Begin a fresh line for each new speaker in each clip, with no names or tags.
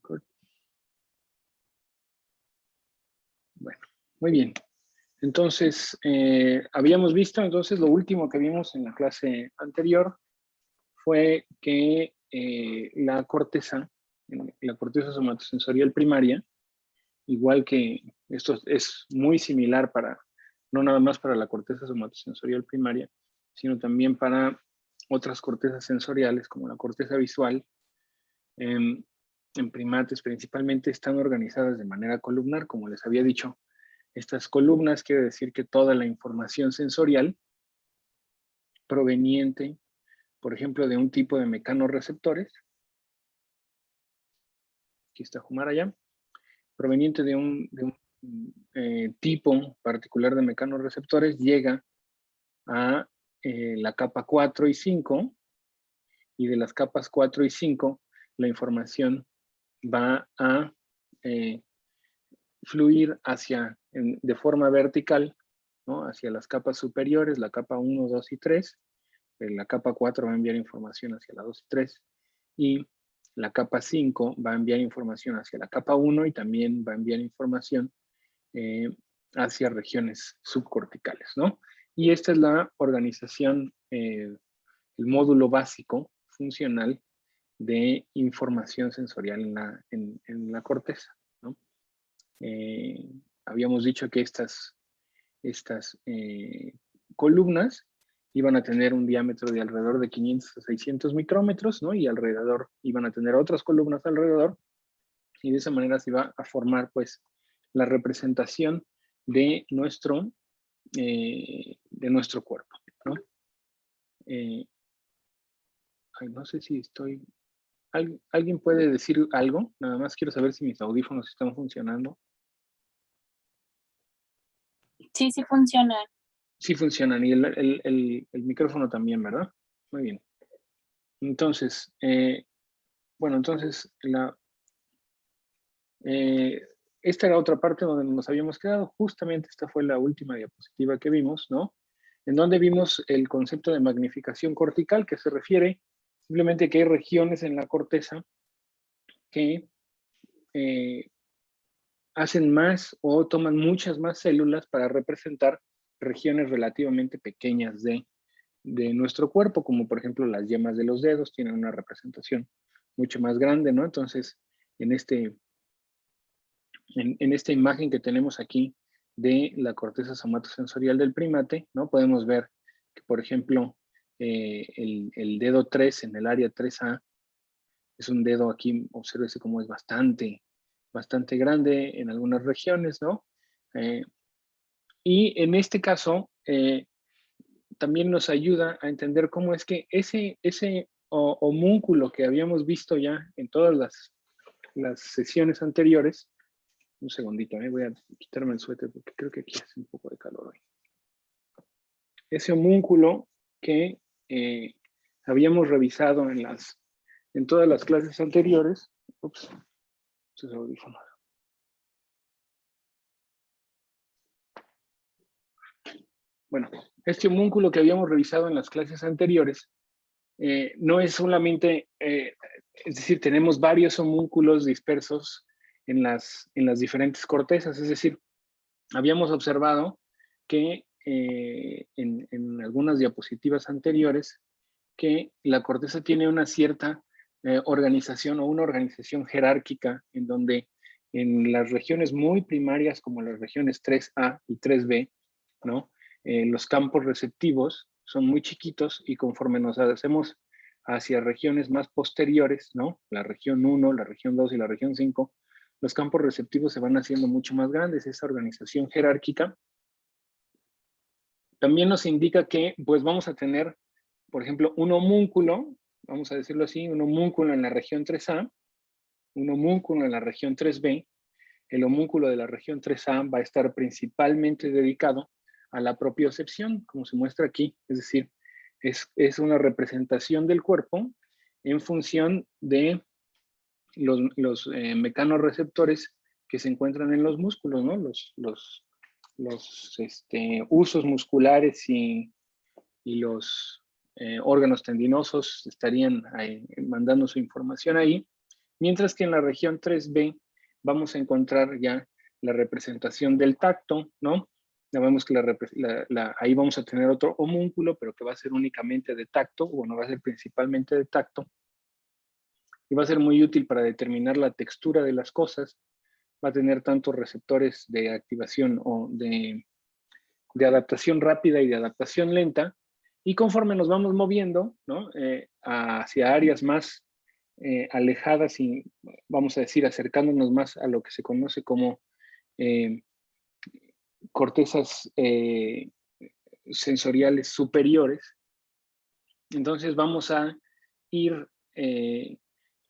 record. Bueno, muy bien. Entonces, habíamos visto, entonces, lo último que vimos en la clase anterior fue que la corteza somatosensorial primaria, igual que esto es muy similar para, no nada más para la corteza somatosensorial primaria, sino también para otras cortezas sensoriales, como la corteza visual, en primates principalmente están organizadas de manera columnar, como les había dicho. Estas columnas quiere decir que toda la información sensorial proveniente, por ejemplo, de un tipo de mecanorreceptores, aquí está Humaraya, proveniente de un tipo particular de mecanorreceptores, llega a la capa 4 y 5, y de las capas 4 y 5, la información va a fluir de forma vertical, ¿no? Hacia las capas superiores, la capa 1, 2 y 3. La capa 4 va a enviar información hacia la 2 y 3. Y la capa 5 va a enviar información hacia la capa 1 y también va a enviar información hacia regiones subcorticales, ¿no? Y esta es la organización, el módulo básico funcional de información sensorial en la corteza, ¿no? Habíamos dicho que estas columnas iban a tener un diámetro de alrededor de 500 a 600 micrómetros, ¿no? Y alrededor iban a tener otras columnas alrededor, y de esa manera se iba a formar, pues, la representación de nuestro cuerpo, ¿no? No sé si estoy... ¿Alguien puede decir algo? Nada más quiero saber si mis audífonos están funcionando.
Sí, sí funciona.
Sí funcionan, y el micrófono también, ¿verdad? Muy bien. Entonces, bueno, entonces, esta era otra parte donde nos habíamos quedado. Justamente esta fue la última diapositiva que vimos, ¿no? En donde vimos el concepto de magnificación cortical, que se refiere simplemente que hay regiones en la corteza que hacen más o toman muchas más células para representar regiones relativamente pequeñas de nuestro cuerpo, como por ejemplo las yemas de los dedos tienen una representación mucho más grande, ¿no? Entonces, en esta imagen que tenemos aquí de la corteza somatosensorial del primate, ¿no? Podemos ver que, por ejemplo, el dedo 3 en el área 3A es un dedo aquí, obsérvese cómo es bastante grande en algunas regiones, ¿no? Y en este caso, también nos ayuda a entender cómo es que ese homúnculo que habíamos visto ya en todas las sesiones anteriores. Un segundito, voy a quitarme el suéter porque creo que aquí hace un poco de calor hoy. Ese homúnculo que habíamos revisado en todas las clases anteriores. Ups, estos audífonos. Bueno, este homúnculo que habíamos revisado en las clases anteriores no es solamente, es decir, tenemos varios homúnculos dispersos en las diferentes cortezas, es decir, habíamos observado que en algunas diapositivas anteriores que la corteza tiene una cierta organización o una organización jerárquica en donde en las regiones muy primarias como las regiones 3A y 3B, ¿no? Los campos receptivos son muy chiquitos y conforme nos hacemos hacia regiones más posteriores, ¿no? La región 1, la región 2 y la región 5, los campos receptivos se van haciendo mucho más grandes. Esa organización jerárquica también nos indica que pues vamos a tener, por ejemplo, un homúnculo, vamos a decirlo así, un homúnculo en la región 3A, un homúnculo en la región 3B. El homúnculo de la región 3A va a estar principalmente dedicado a la propiocepción, como se muestra aquí, es decir, es una representación del cuerpo en función de los mecanorreceptores que se encuentran en los músculos, ¿no? Los usos musculares y los órganos tendinosos estarían ahí, mandando su información ahí, Mientras que en la región 3B vamos a encontrar ya la representación del tacto, ¿no? Ya vemos que ahí vamos a tener otro homúnculo, pero que va a ser únicamente de tacto, bueno, va a ser principalmente de tacto, y va a ser muy útil para determinar la textura de las cosas. Va a tener tantos receptores de activación o de adaptación rápida y de adaptación lenta, y conforme nos vamos moviendo, ¿no? Hacia áreas más alejadas y, vamos a decir, acercándonos más a lo que se conoce como cortezas sensoriales superiores, entonces vamos a ir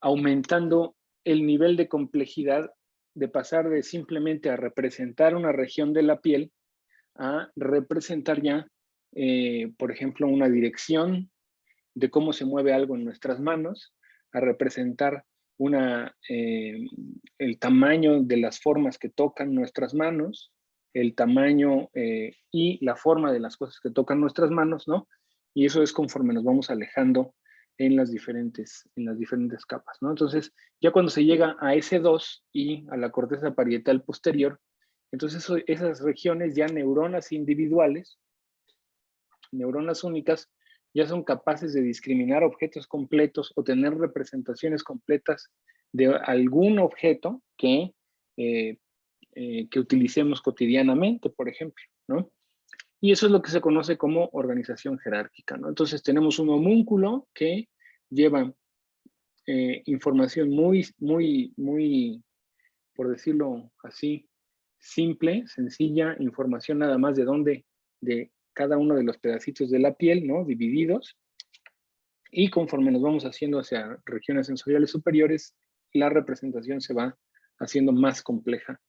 aumentando el nivel de complejidad de pasar de simplemente a representar una región de la piel a representar ya, por ejemplo, una dirección de cómo se mueve algo en nuestras manos, a representar el tamaño de las formas que tocan nuestras manos, el tamaño y la forma de las cosas que tocan nuestras manos, ¿no? Y eso es conforme nos vamos alejando en las diferentes capas, ¿no? Entonces, ya cuando se llega a S2 y a la corteza parietal posterior, entonces esas regiones, ya neuronas individuales, neuronas únicas, ya son capaces de discriminar objetos completos o tener representaciones completas de algún objeto que utilicemos cotidianamente, por ejemplo, ¿no? Y eso es lo que se conoce como organización jerárquica, ¿no? Entonces tenemos un homúnculo que lleva información muy, por decirlo así, simple, sencilla, información nada más de cada uno de los pedacitos de la piel, ¿no? Divididos. Y conforme nos vamos haciendo hacia regiones sensoriales superiores, la representación se va haciendo más compleja.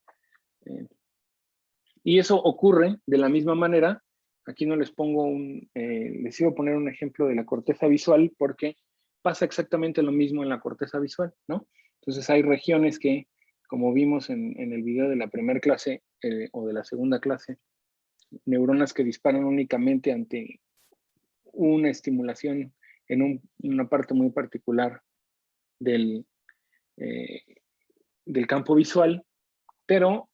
Y eso ocurre de la misma manera. Aquí no les pongo les iba a poner un ejemplo de la corteza visual porque pasa exactamente lo mismo en la corteza visual, ¿no? Entonces hay regiones que, como vimos en el video de la primera clase o de la segunda clase, neuronas que disparan únicamente ante una estimulación en una parte muy particular del campo visual, pero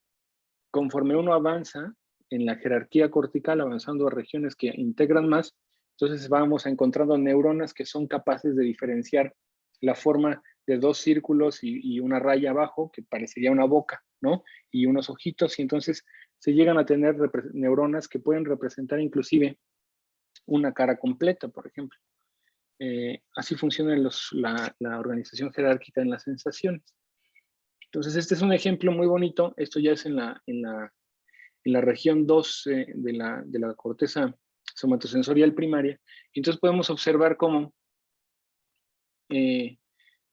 conforme uno avanza en la jerarquía cortical, avanzando a regiones que integran más, entonces vamos encontrando neuronas que son capaces de diferenciar la forma de dos círculos y una raya abajo, que parecería una boca, ¿no? Y unos ojitos, y entonces se llegan a tener neuronas que pueden representar inclusive una cara completa, por ejemplo. Así funciona la organización jerárquica en las sensaciones. Entonces, este es un ejemplo muy bonito. Esto ya es en la región 2 de la corteza somatosensorial primaria. Entonces podemos observar cómo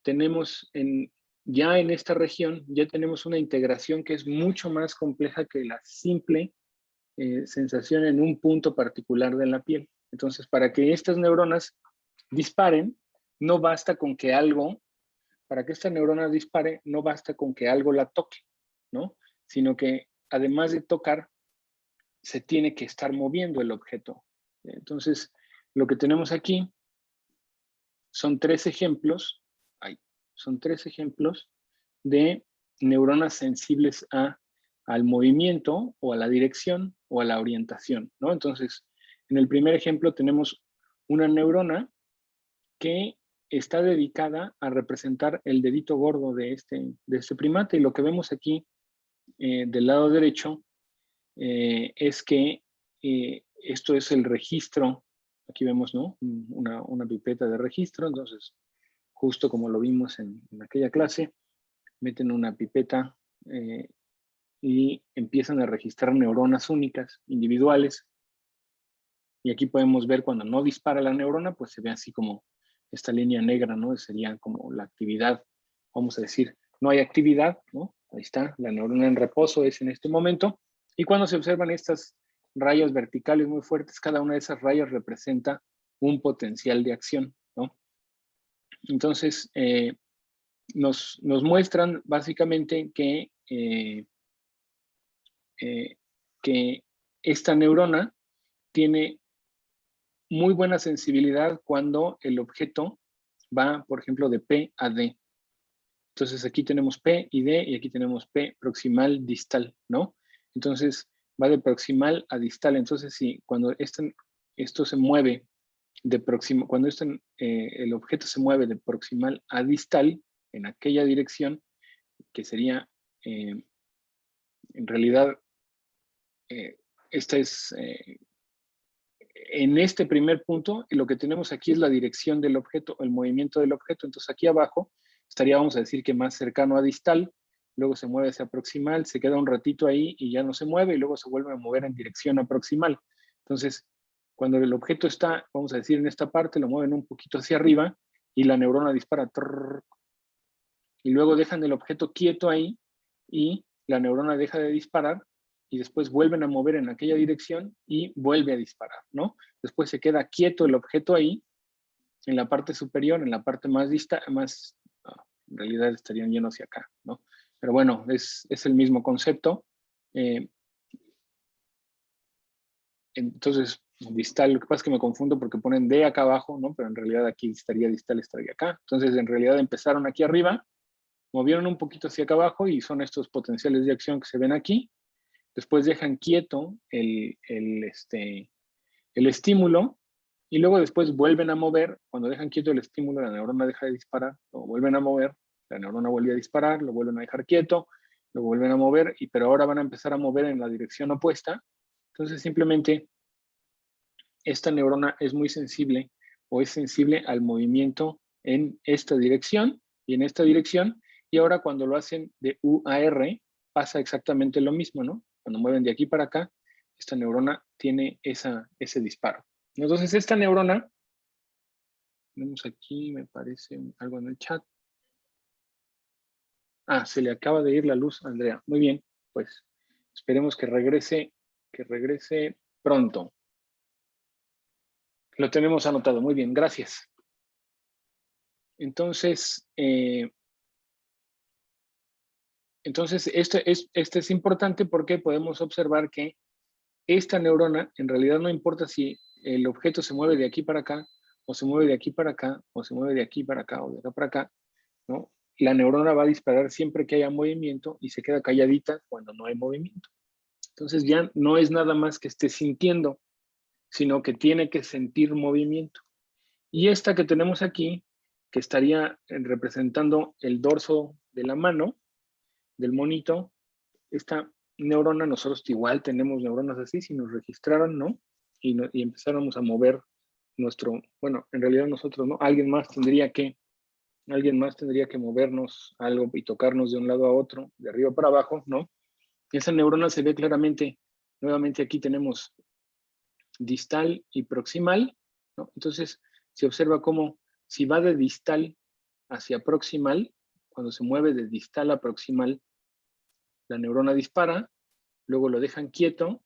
tenemos ya en esta región, ya tenemos una integración que es mucho más compleja que la simple sensación en un punto particular de la piel. Entonces, para que estas neuronas disparen, no basta con que para que esta neurona dispare, no basta con que algo la toque, ¿no? Sino que además de tocar, se tiene que estar moviendo el objeto. Entonces, lo que tenemos aquí son tres ejemplos de neuronas sensibles al movimiento o a la dirección o a la orientación, ¿no? Entonces, en el primer ejemplo tenemos una neurona que está dedicada a representar el dedito gordo de este primate, y lo que vemos aquí del lado derecho es que esto es el registro. Aquí vemos, ¿no? Una pipeta de registro. Entonces, justo como lo vimos en aquella clase, meten una pipeta y empiezan a registrar neuronas únicas, individuales. Y aquí podemos ver cuando no dispara la neurona, pues se ve así como esta línea negra, ¿no? Sería como la actividad, vamos a decir, no hay actividad, ¿no? Ahí está, la neurona en reposo es en este momento. Y cuando se observan estas rayas verticales muy fuertes, cada una de esas rayas representa un potencial de acción, ¿no? Entonces, nos muestran básicamente que esta neurona tiene muy buena sensibilidad cuando el objeto va, por ejemplo, de P a D. Entonces aquí tenemos P y D y aquí tenemos P proximal distal, ¿no? Entonces va de proximal a distal. Entonces si cuando esto se mueve de proximal, cuando el objeto se mueve de proximal a distal en aquella dirección, que sería en realidad esta es en este primer punto, lo que tenemos aquí es la dirección del objeto, el movimiento del objeto. Entonces aquí abajo estaría, vamos a decir que más cercano a distal, luego se mueve hacia proximal, se queda un ratito ahí y ya no se mueve y luego se vuelve a mover en dirección a proximal. Entonces, cuando el objeto está, vamos a decir en esta parte, lo mueven un poquito hacia arriba y la neurona dispara. Trrr, y luego dejan el objeto quieto ahí y la neurona deja de disparar y después vuelven a mover en aquella dirección y vuelve a disparar, ¿no? Después se queda quieto el objeto ahí, en la parte superior, en la parte más distal, en realidad estarían yendo hacia acá, ¿no? Pero bueno, es el mismo concepto. Entonces, distal, lo que pasa es que me confundo porque ponen D acá abajo, ¿no? Pero en realidad aquí estaría distal, estaría acá. Entonces, en realidad empezaron aquí arriba, movieron un poquito hacia acá abajo y son estos potenciales de acción que se ven aquí. Después dejan quieto el estímulo y luego después vuelven a mover. Cuando dejan quieto el estímulo, la neurona deja de disparar, lo vuelven a mover, la neurona vuelve a disparar, lo vuelven a dejar quieto, lo vuelven a mover, pero ahora van a empezar a mover en la dirección opuesta. Entonces simplemente esta neurona es muy sensible o es sensible al movimiento en esta dirección y en esta dirección. Y ahora cuando lo hacen de U a R, pasa exactamente lo mismo, ¿no? Cuando mueven de aquí para acá, esta neurona tiene ese disparo. Entonces esta neurona, vemos aquí, me parece algo en el chat. Ah, se le acaba de ir la luz a Andrea. Muy bien, pues esperemos que regrese pronto. Lo tenemos anotado. Muy bien, gracias. Entonces, este es importante porque podemos observar que esta neurona, en realidad no importa si el objeto se mueve de aquí para acá, o se mueve de aquí para acá, o se mueve de aquí para acá, o de acá para acá, ¿no? La neurona va a disparar siempre que haya movimiento y se queda calladita cuando no hay movimiento. Entonces ya no es nada más que esté sintiendo, sino que tiene que sentir movimiento. Y esta que tenemos aquí, que estaría representando el dorso de la mano, del monito, esta neurona, nosotros igual tenemos neuronas así, si nos registraran, ¿no? Y empezáramos a mover bueno, en realidad nosotros, ¿no? Alguien más tendría que movernos algo y tocarnos de un lado a otro, de arriba para abajo, ¿no? Esa neurona se ve claramente, nuevamente aquí tenemos distal y proximal, ¿no? Entonces se observa cómo si va de distal hacia proximal, cuando se mueve de distal a proximal, la neurona dispara, luego lo dejan quieto,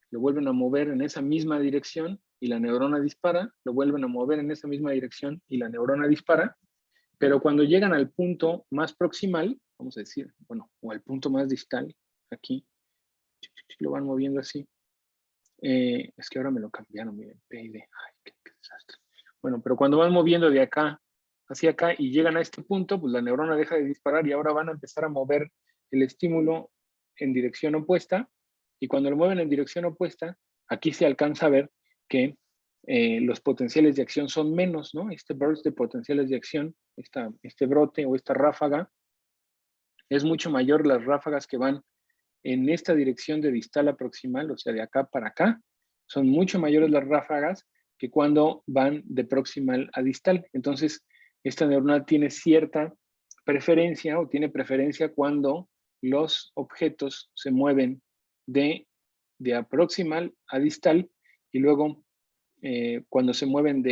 lo vuelven a mover en esa misma dirección y la neurona dispara, lo vuelven a mover en esa misma dirección y la neurona dispara, pero cuando llegan al punto más proximal, vamos a decir, bueno, o al punto más distal, aquí, lo van moviendo así. Es que ahora me lo cambiaron, miren, P y D. Ay, qué desastre. Bueno, pero cuando van moviendo de acá hacia acá y llegan a este punto, pues la neurona deja de disparar y ahora van a empezar a mover el estímulo en dirección opuesta. Y cuando lo mueven en dirección opuesta, aquí se alcanza a ver que los potenciales de acción son menos, ¿no? Este burst de potenciales de acción, este brote o esta ráfaga, es mucho mayor las ráfagas que van en esta dirección de distal a proximal, o sea, de acá para acá, son mucho mayores las ráfagas que cuando van de proximal a distal. Entonces, esta neurona tiene cierta preferencia o tiene preferencia cuando los objetos se mueven de proximal a distal y luego cuando se mueven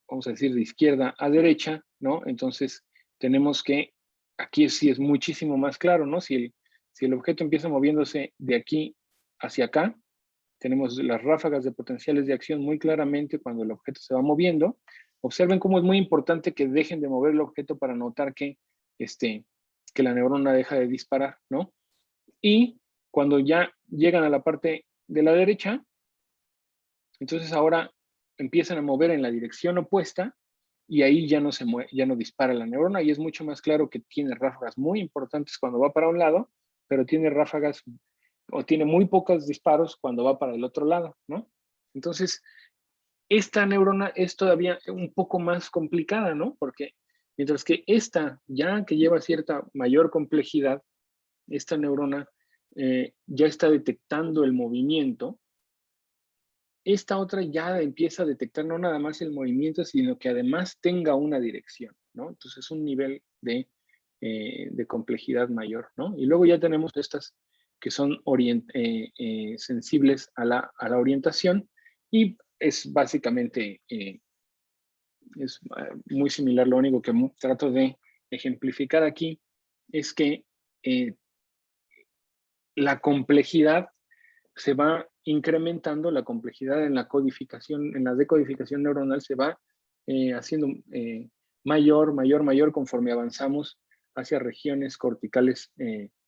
vamos a decir, de izquierda a derecha, ¿no? Entonces, tenemos que, aquí sí es muchísimo más claro, ¿no? Si el objeto empieza moviéndose de aquí hacia acá, tenemos las ráfagas de potenciales de acción muy claramente cuando el objeto se va moviendo. Observen cómo es muy importante que dejen de mover el objeto para notar que la neurona deja de disparar, ¿no? Y cuando ya llegan a la parte de la derecha, entonces ahora empiezan a mover en la dirección opuesta y ahí ya no ya no dispara la neurona, y es mucho más claro que tiene ráfagas muy importantes cuando va para un lado, pero tiene ráfagas o tiene muy pocos disparos cuando va para el otro lado, ¿no? Entonces, esta neurona es todavía un poco más complicada, ¿no? Porque mientras que esta, ya que lleva cierta mayor complejidad, esta neurona ya está detectando el movimiento, esta otra ya empieza a detectar no nada más el movimiento, sino que además tenga una dirección, ¿no? Entonces es un nivel de complejidad mayor, ¿no? Y luego ya tenemos estas que son sensibles a la orientación, y es básicamente, es muy similar. Lo único que trato de ejemplificar aquí es que la complejidad se va incrementando, la complejidad en la codificación, en la decodificación neuronal se va haciendo mayor, mayor, mayor conforme avanzamos hacia regiones corticales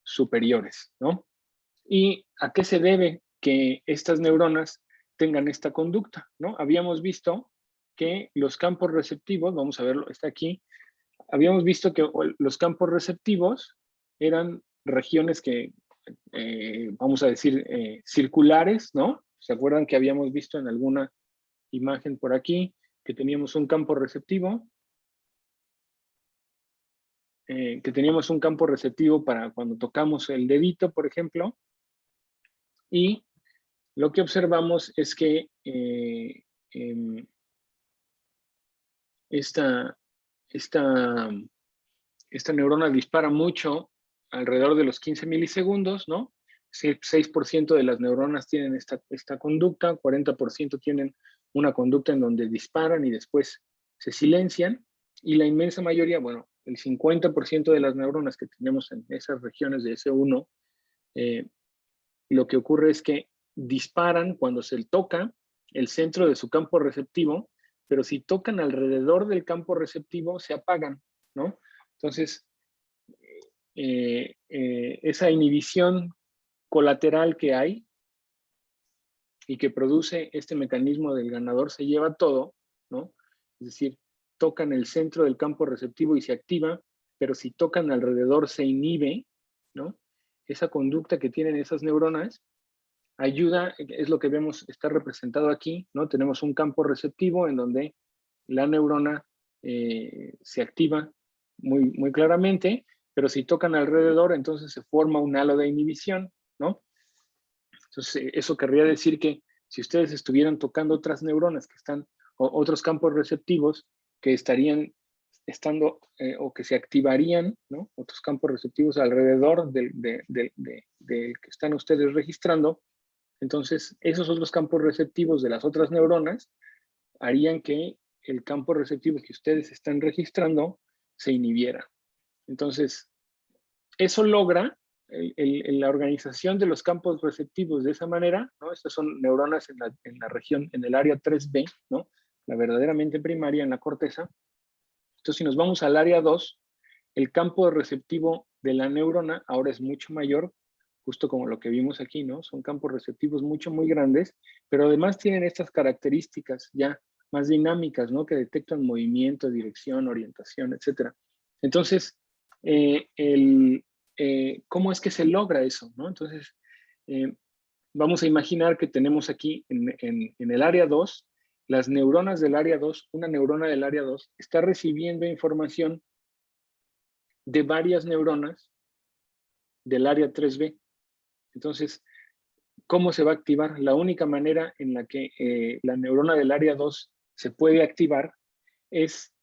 superiores, ¿no? ¿Y a qué se debe que estas neuronas tengan esta conducta, ¿no? Habíamos visto que los campos receptivos, vamos a verlo, está aquí, habíamos visto que los campos receptivos eran regiones que, vamos a decir, circulares, ¿no? ¿Se acuerdan que habíamos visto en alguna imagen por aquí que teníamos un campo receptivo? Que teníamos un campo receptivo para cuando tocamos el dedito, por ejemplo, y lo que observamos es que esta, esta, esta neurona dispara mucho alrededor de los 15 milisegundos, ¿no? 6% de las neuronas tienen esta conducta, 40% tienen una conducta en donde disparan y después se silencian, y la inmensa mayoría, bueno, el 50% de las neuronas que tenemos en esas regiones de S1, lo que ocurre es que disparan cuando se toca el centro de su campo receptivo, pero si tocan alrededor del campo receptivo, se apagan, ¿no? Entonces, esa inhibición colateral que hay y que produce este mecanismo del ganador se lleva todo, ¿no? Es decir, tocan el centro del campo receptivo y se activa, pero si tocan alrededor se inhibe, ¿no? Esa conducta que tienen esas neuronas ayuda, es lo que vemos, está representado aquí, ¿no? Tenemos un campo receptivo en donde la neurona se activa muy, muy claramente, pero si tocan alrededor, entonces se forma un halo de inhibición, ¿no? Entonces, eso querría decir que si ustedes estuvieran tocando otras neuronas que están, o otros campos receptivos que estarían estando o que se activarían, ¿no? Otros campos receptivos alrededor del que están ustedes registrando, entonces esos otros campos receptivos de las otras neuronas harían que el campo receptivo que ustedes están registrando se inhibiera. Entonces, eso logra la organización de los campos receptivos de esa manera, ¿no? Estas son neuronas en la región, en el área 3B, ¿no? La verdaderamente primaria en la corteza. Entonces, si nos vamos al área 2, el campo receptivo de la neurona ahora es mucho mayor, justo como lo que vimos aquí, ¿no? Son campos receptivos mucho, muy grandes, pero además tienen estas características ya más dinámicas, ¿no? Que detectan movimiento, dirección, orientación, etc. Entonces, ¿cómo es que se logra eso, ¿no? Entonces, vamos a imaginar que tenemos aquí en el área 2, las neuronas del área 2, una neurona del área 2 está recibiendo información de varias neuronas del área 3B. Entonces, ¿cómo se va a activar? La única manera en la que la neurona del área 2 se puede activar es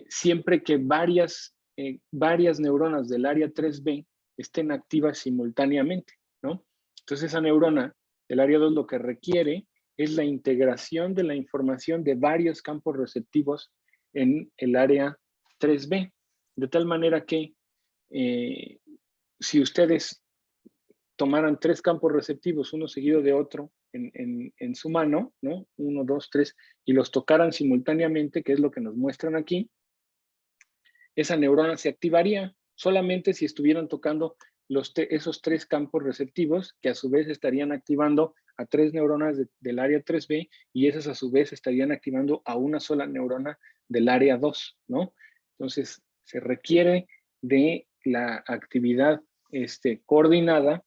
siempre que varias neuronas del área 3B estén activas simultáneamente, ¿no? Entonces, esa neurona del área 2 lo que requiere es la integración de la información de varios campos receptivos en el área 3B, de tal manera que si ustedes tomaran 3 campos receptivos, uno seguido de otro, en su mano, ¿no? 1, 2, 3, y los tocaran simultáneamente, que es lo que nos muestran aquí, esa neurona se activaría solamente si estuvieran tocando esos 3 campos receptivos, que a su vez estarían activando a 3 neuronas del área 3B, y esas a su vez estarían activando a una sola neurona del área 2, ¿no? Entonces, se requiere de la actividad coordinada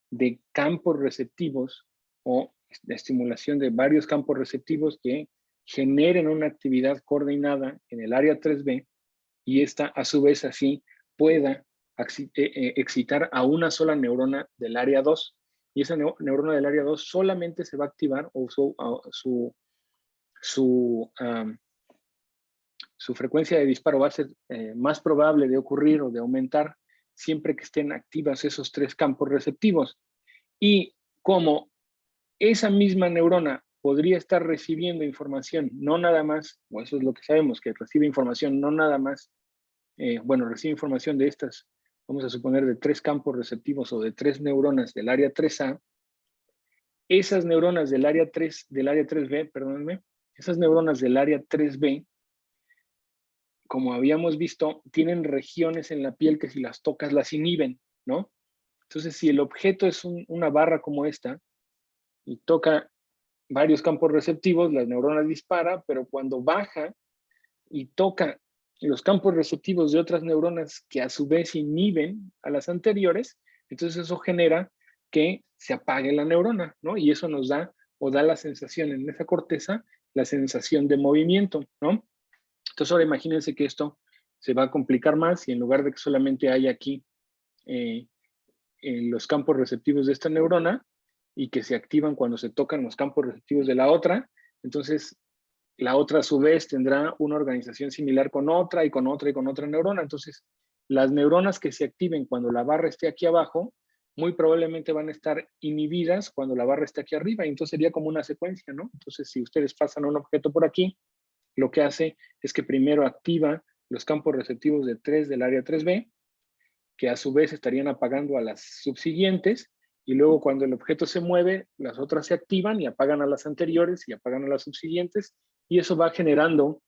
de campos receptivos o de estimulación de varios campos receptivos que generen una actividad coordinada en el área 3B y esta a su vez así pueda excitar a una sola neurona del área 2 y esa neurona del área 2 solamente se va a activar o su frecuencia de disparo va a ser más probable de ocurrir o de aumentar siempre que estén activas esos tres campos receptivos. Y como esa misma neurona podría estar recibiendo información, no nada más, o eso es lo que sabemos, que recibe información, no nada más, recibe información de estas, vamos a suponer, de tres campos receptivos o de tres neuronas del área 3A, esas neuronas del área 3B, perdónenme, esas neuronas del área 3B, como habíamos visto, tienen regiones en la piel que si las tocas las inhiben, ¿no? Entonces, si el objeto es una barra como esta y toca varios campos receptivos, las neuronas dispara, pero cuando baja y toca los campos receptivos de otras neuronas que a su vez inhiben a las anteriores, entonces eso genera que se apague la neurona, ¿no? Y eso nos da o da la sensación en esa corteza, la sensación de movimiento, ¿no? Entonces ahora imagínense que esto se va a complicar más y en lugar de que solamente haya aquí los campos receptivos de esta neurona y que se activan cuando se tocan los campos receptivos de la otra, entonces la otra a su vez tendrá una organización similar con otra y con otra y con otra neurona. Entonces, las neuronas que se activen cuando la barra esté aquí abajo, muy probablemente van a estar inhibidas cuando la barra esté aquí arriba. Y entonces sería como una secuencia, ¿no? Entonces, si ustedes pasan un objeto por aquí, lo que hace es que primero activa los campos receptivos de 3 del área 3B, que a su vez estarían apagando a las subsiguientes, y luego cuando el objeto se mueve, las otras se activan y apagan a las anteriores y apagan a las subsiguientes, y eso va generando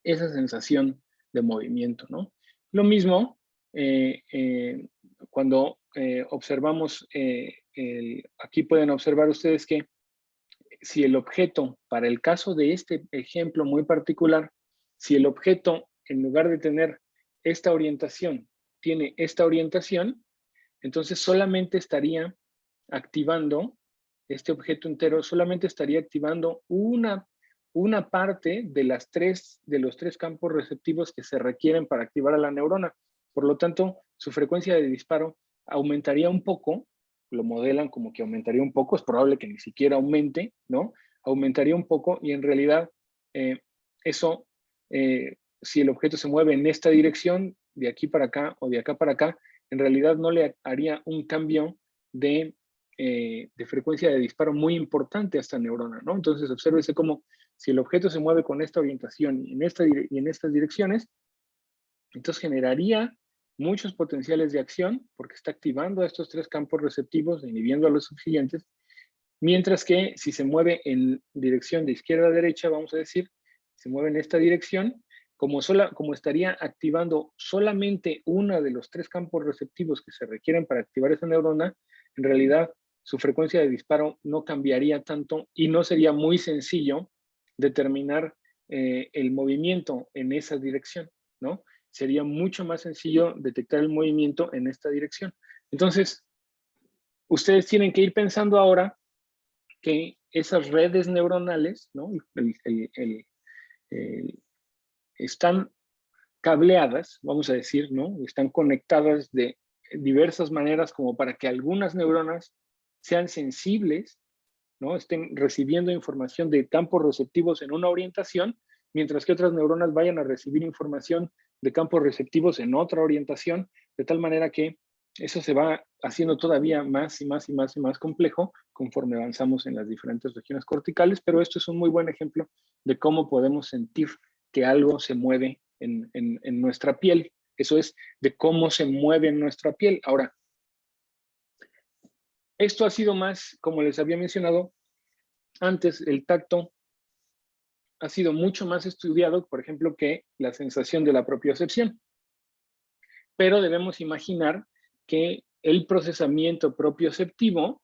esa sensación de movimiento, ¿no? Lo mismo cuando observamos, aquí pueden observar ustedes que si el objeto, para el caso de este ejemplo muy particular, si el objeto, en lugar de tener esta orientación, tiene esta orientación, entonces solamente estaría activando, este objeto entero solamente estaría activando una parte de los tres campos receptivos que se requieren para activar a la neurona. Por lo tanto, su frecuencia de disparo aumentaría un poco, lo modelan como que aumentaría un poco, es probable que ni siquiera aumente, ¿no? Aumentaría un poco y en realidad eso, si el objeto se mueve en esta dirección, de aquí para acá o de acá para acá, en realidad no le haría un cambio de frecuencia de disparo muy importante a esta neurona, ¿no? Entonces, obsérvese cómo si el objeto se mueve con esta orientación y en estas direcciones, entonces generaría muchos potenciales de acción porque está activando a estos tres campos receptivos, inhibiendo a los subsiguientes, mientras que si se mueve en dirección de izquierda a derecha, vamos a decir, se mueve en esta dirección, como estaría activando solamente uno de los tres campos receptivos que se requieren para activar esa neurona, en realidad su frecuencia de disparo no cambiaría tanto y no sería muy sencillo determinar el movimiento en esa dirección, ¿no? Sería mucho más sencillo detectar el movimiento en esta dirección. Entonces, ustedes tienen que ir pensando ahora que esas redes neuronales, ¿no? Están cableadas, vamos a decir, ¿no? Están conectadas de diversas maneras como para que algunas neuronas sean sensibles, ¿no? Estén recibiendo información de campos receptivos en una orientación, mientras que otras neuronas vayan a recibir información de campos receptivos en otra orientación, de tal manera que eso se va haciendo todavía más y más y más y más complejo conforme avanzamos en las diferentes regiones corticales, pero esto es un muy buen ejemplo de cómo podemos sentir que algo se mueve en nuestra piel. Eso es de cómo se mueve en nuestra piel. Ahora, esto ha sido más, como les había mencionado antes, el tacto ha sido mucho más estudiado, por ejemplo, que la sensación de la propiocepción. Pero debemos imaginar que el procesamiento propioceptivo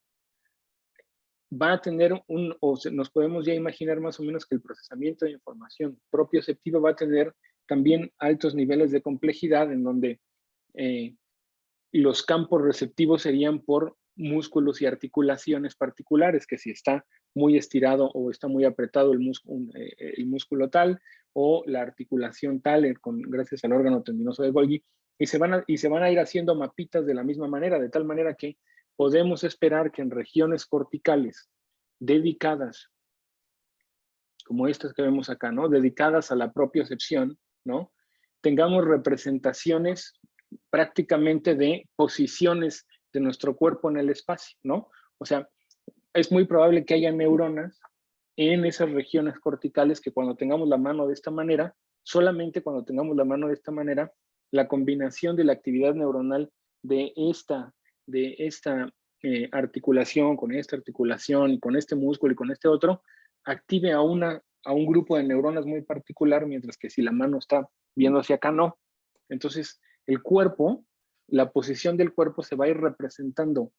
va a tener nos podemos ya imaginar más o menos que el procesamiento de información propioceptiva va a tener también altos niveles de complejidad en donde los campos receptivos serían por músculos y articulaciones particulares, que si está muy estirado o está muy apretado el músculo tal, o la articulación tal, gracias al órgano tendinoso de Golgi, y se van a ir haciendo mapitas de la misma manera, de tal manera que podemos esperar que en regiones corticales dedicadas, como estas que vemos acá, ¿no? Dedicadas a la propiocepción, ¿no? Tengamos representaciones prácticamente de posiciones de nuestro cuerpo en el espacio, ¿no? O sea, es muy probable que haya neuronas en esas regiones corticales que cuando tengamos la mano de esta manera, solamente cuando tengamos la mano de esta manera, la combinación de la actividad neuronal de esta articulación con esta articulación y con este músculo y con este otro, active a un grupo de neuronas muy particular, mientras que si la mano está viendo hacia acá, no. Entonces, el cuerpo, la posición del cuerpo se va a ir representando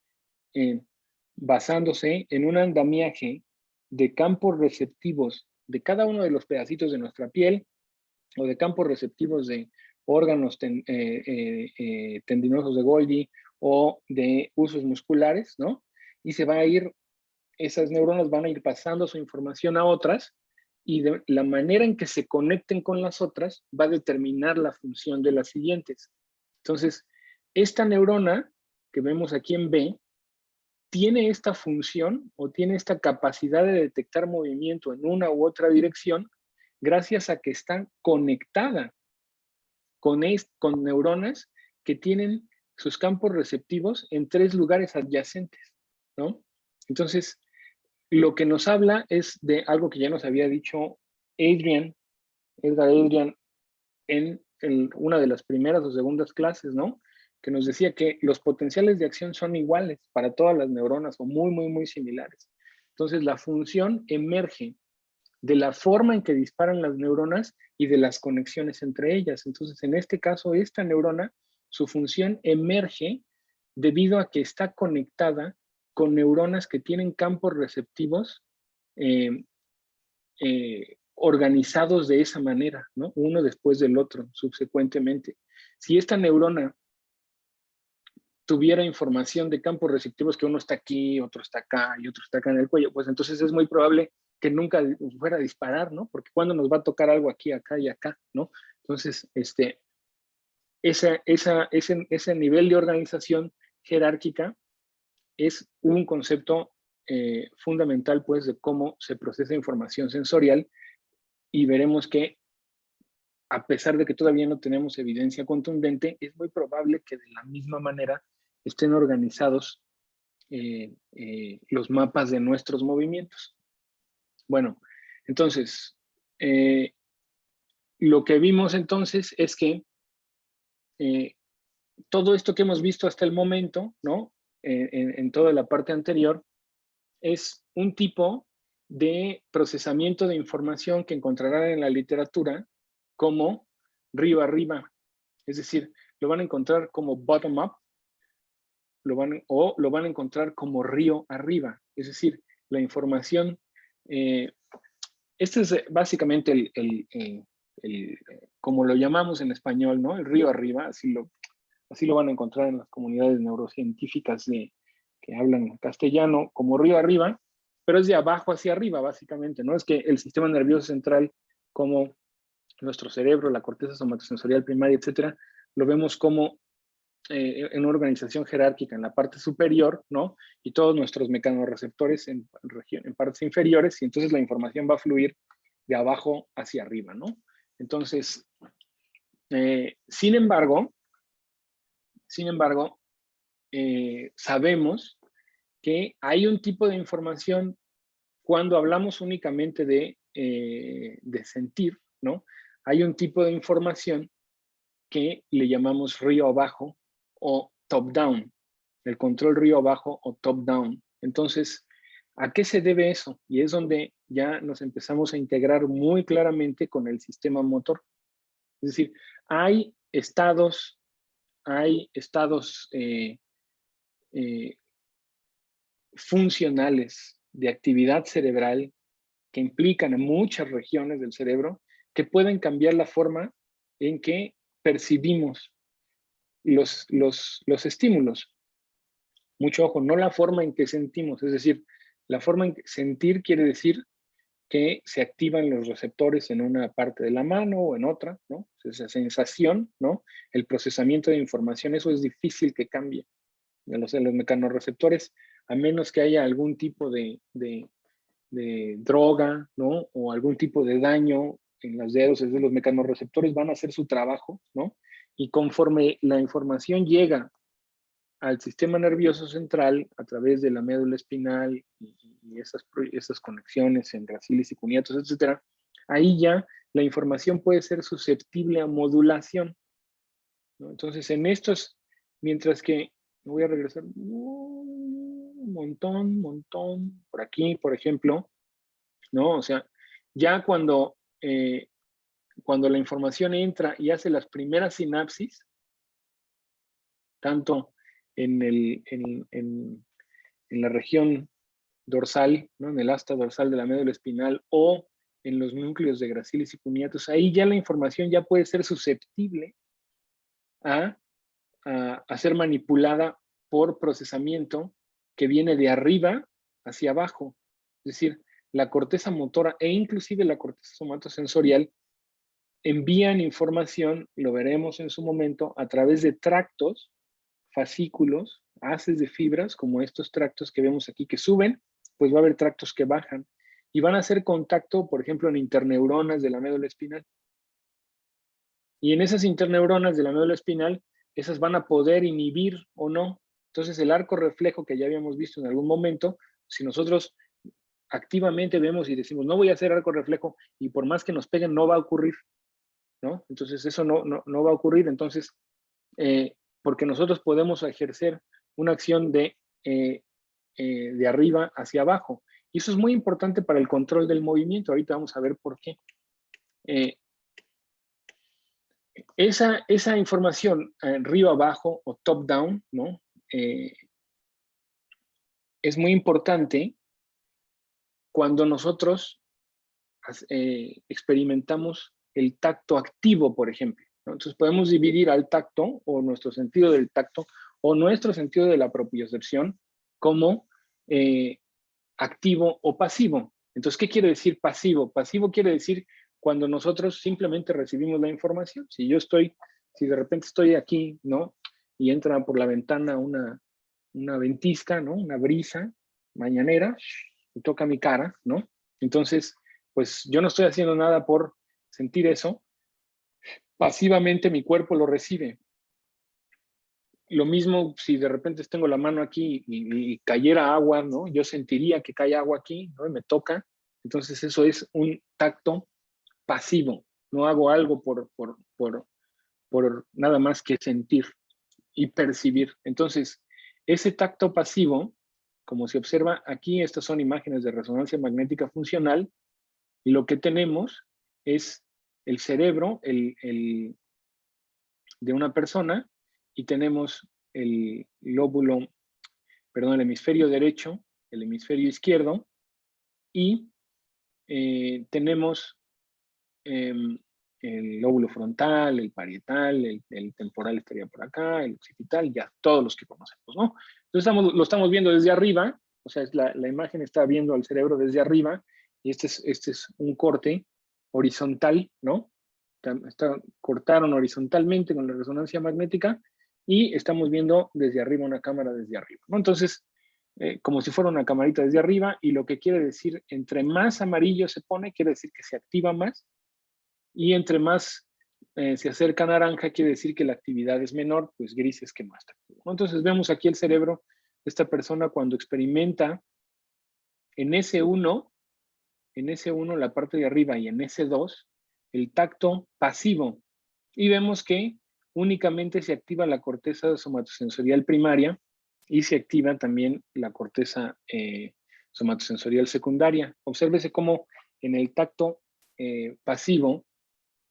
basándose en un andamiaje de campos receptivos de cada uno de los pedacitos de nuestra piel o de campos receptivos de órganos tendinosos de Golgi o de usos musculares, ¿no? Y esas neuronas van a ir pasando su información a otras y la manera en que se conecten con las otras va a determinar la función de las siguientes. Entonces, esta neurona que vemos aquí en B tiene esta función o tiene esta capacidad de detectar movimiento en una u otra dirección gracias a que está conectada con neuronas que tienen sus campos receptivos en 3 lugares adyacentes, ¿no? Entonces, lo que nos habla es de algo que ya nos había dicho Edgar Adrian, en una de las primeras o segundas clases, ¿no? Que nos decía que los potenciales de acción son iguales para todas las neuronas o muy, muy, muy similares. Entonces, la función emerge de la forma en que disparan las neuronas y de las conexiones entre ellas. Entonces, en este caso, esta neurona, su función emerge debido a que está conectada con neuronas que tienen campos receptivos organizados de esa manera, ¿no? Uno después del otro, subsecuentemente. Si esta neurona tuviera información de campos receptivos que uno está aquí, otro está acá y otro está acá en el cuello, pues entonces es muy probable que nunca fuera a disparar, ¿no? Porque cuando nos va a tocar algo aquí, acá y acá, ¿no? Entonces, ese nivel de organización jerárquica es un concepto fundamental, pues, de cómo se procesa información sensorial, y veremos que a pesar de que todavía no tenemos evidencia contundente, es muy probable que de la misma manera estén organizados los mapas de nuestros movimientos. Bueno, entonces, lo que vimos entonces es que todo esto que hemos visto hasta el momento, ¿no? En toda la parte anterior, es un tipo de procesamiento de información que encontrarán en la literatura como río arriba. Es decir, lo van a encontrar como bottom-up, o lo van a encontrar como río arriba. Es decir, la información, este es básicamente como lo llamamos en español, ¿no? El río arriba, así lo van a encontrar en las comunidades neurocientíficas que hablan castellano, como río arriba, pero es de abajo hacia arriba, básicamente, ¿no? Es que el sistema nervioso central, como nuestro cerebro, la corteza somatosensorial primaria, etcétera, lo vemos como en una organización jerárquica en la parte superior, ¿no? Y todos nuestros mecanorreceptores en partes inferiores, y entonces la información va a fluir de abajo hacia arriba, ¿no? Entonces, sin embargo, sabemos que hay un tipo de información cuando hablamos únicamente de sentir, ¿no? Hay un tipo de información que le llamamos río abajo o top-down, el control río abajo o top-down. Entonces, ¿a qué se debe eso? Y es donde ya nos empezamos a integrar muy claramente con el sistema motor. Es decir, hay estados funcionales de actividad cerebral que implican a muchas regiones del cerebro que pueden cambiar la forma en que percibimos los estímulos. Mucho ojo, no la forma en que sentimos, es decir, la forma en que sentir quiere decir que se activan los receptores en una parte de la mano o en otra, ¿no? Esa sensación, ¿no? El procesamiento de información, eso es difícil que cambie. De los mecanorreceptores, a menos que haya algún tipo de droga, ¿no? O algún tipo de daño en los dedos, es decir, los mecanorreceptores van a hacer su trabajo, ¿no? Y conforme la información llega al sistema nervioso central a través de la médula espinal y esas conexiones en gracilis y cuneatos, etcétera, ahí ya la información puede ser susceptible a modulación, ¿no? Entonces, en estos, mientras que, voy a regresar un montón, por aquí, por ejemplo, ¿no? O sea, ya cuando la información entra y hace las primeras sinapsis, tanto en la región dorsal, ¿no? En el asta dorsal de la médula espinal o en los núcleos de gracilis y cuneatos, ahí ya la información ya puede ser susceptible a ser manipulada por procesamiento que viene de arriba hacia abajo. Es decir, la corteza motora e inclusive la corteza somatosensorial envían información, lo veremos en su momento, a través de tractos, fascículos, haces de fibras, como estos tractos que vemos aquí que suben, pues va a haber tractos que bajan y van a hacer contacto, por ejemplo, en interneuronas de la médula espinal. Y en esas interneuronas de la médula espinal, esas van a poder inhibir o no. Entonces, el arco reflejo que ya habíamos visto en algún momento, si nosotros activamente vemos y decimos, no voy a hacer arco reflejo, y por más que nos peguen, no va a ocurrir, ¿no? Entonces, eso no va a ocurrir. Entonces, porque nosotros podemos ejercer una acción de arriba hacia abajo. Y eso es muy importante para el control del movimiento. Ahorita vamos a ver por qué. Esa información arriba abajo o top down, ¿no? Es muy importante cuando nosotros experimentamos el tacto activo, por ejemplo, ¿no? Entonces podemos dividir al tacto o nuestro sentido del tacto o nuestro sentido de la propiocepción como activo o pasivo. Entonces, ¿qué quiere decir pasivo? Pasivo quiere decir cuando nosotros simplemente recibimos la información. Si de repente estoy aquí, ¿no? Y entra por la ventana una ventisca, ¿no? Una brisa mañanera y toca mi cara, ¿no? Entonces, pues yo no estoy haciendo nada por sentir eso. Pasivamente mi cuerpo lo recibe. Lo mismo si de repente tengo la mano aquí y cayera agua, ¿no? Yo sentiría que cae agua aquí, ¿no? Y me toca. Entonces eso es un tacto pasivo. No hago algo por nada más que sentir y percibir. Entonces, ese tacto pasivo, como se observa aquí, estas son imágenes de resonancia magnética funcional, y lo que tenemos es el cerebro de una persona, y tenemos el hemisferio derecho, el hemisferio izquierdo, y tenemos el lóbulo frontal, el parietal, el temporal estaría por acá, el occipital, ya todos los que conocemos, ¿no? Entonces lo estamos viendo desde arriba, o sea, la imagen está viendo al cerebro desde arriba, y este es un corte horizontal, ¿no? Cortaron horizontalmente con la resonancia magnética y estamos viendo desde arriba una cámara desde arriba, ¿no? Entonces, como si fuera una camarita desde arriba, y lo que quiere decir, entre más amarillo se pone, quiere decir que se activa más, y entre más se acerca naranja, quiere decir que la actividad es menor, pues gris es que no está activo, ¿no? Entonces vemos aquí el cerebro de esta persona cuando experimenta en S1, la parte de arriba, y en S2, el tacto pasivo. Y vemos que únicamente se activa la corteza somatosensorial primaria y se activa también la corteza somatosensorial secundaria. Obsérvese cómo en el tacto pasivo,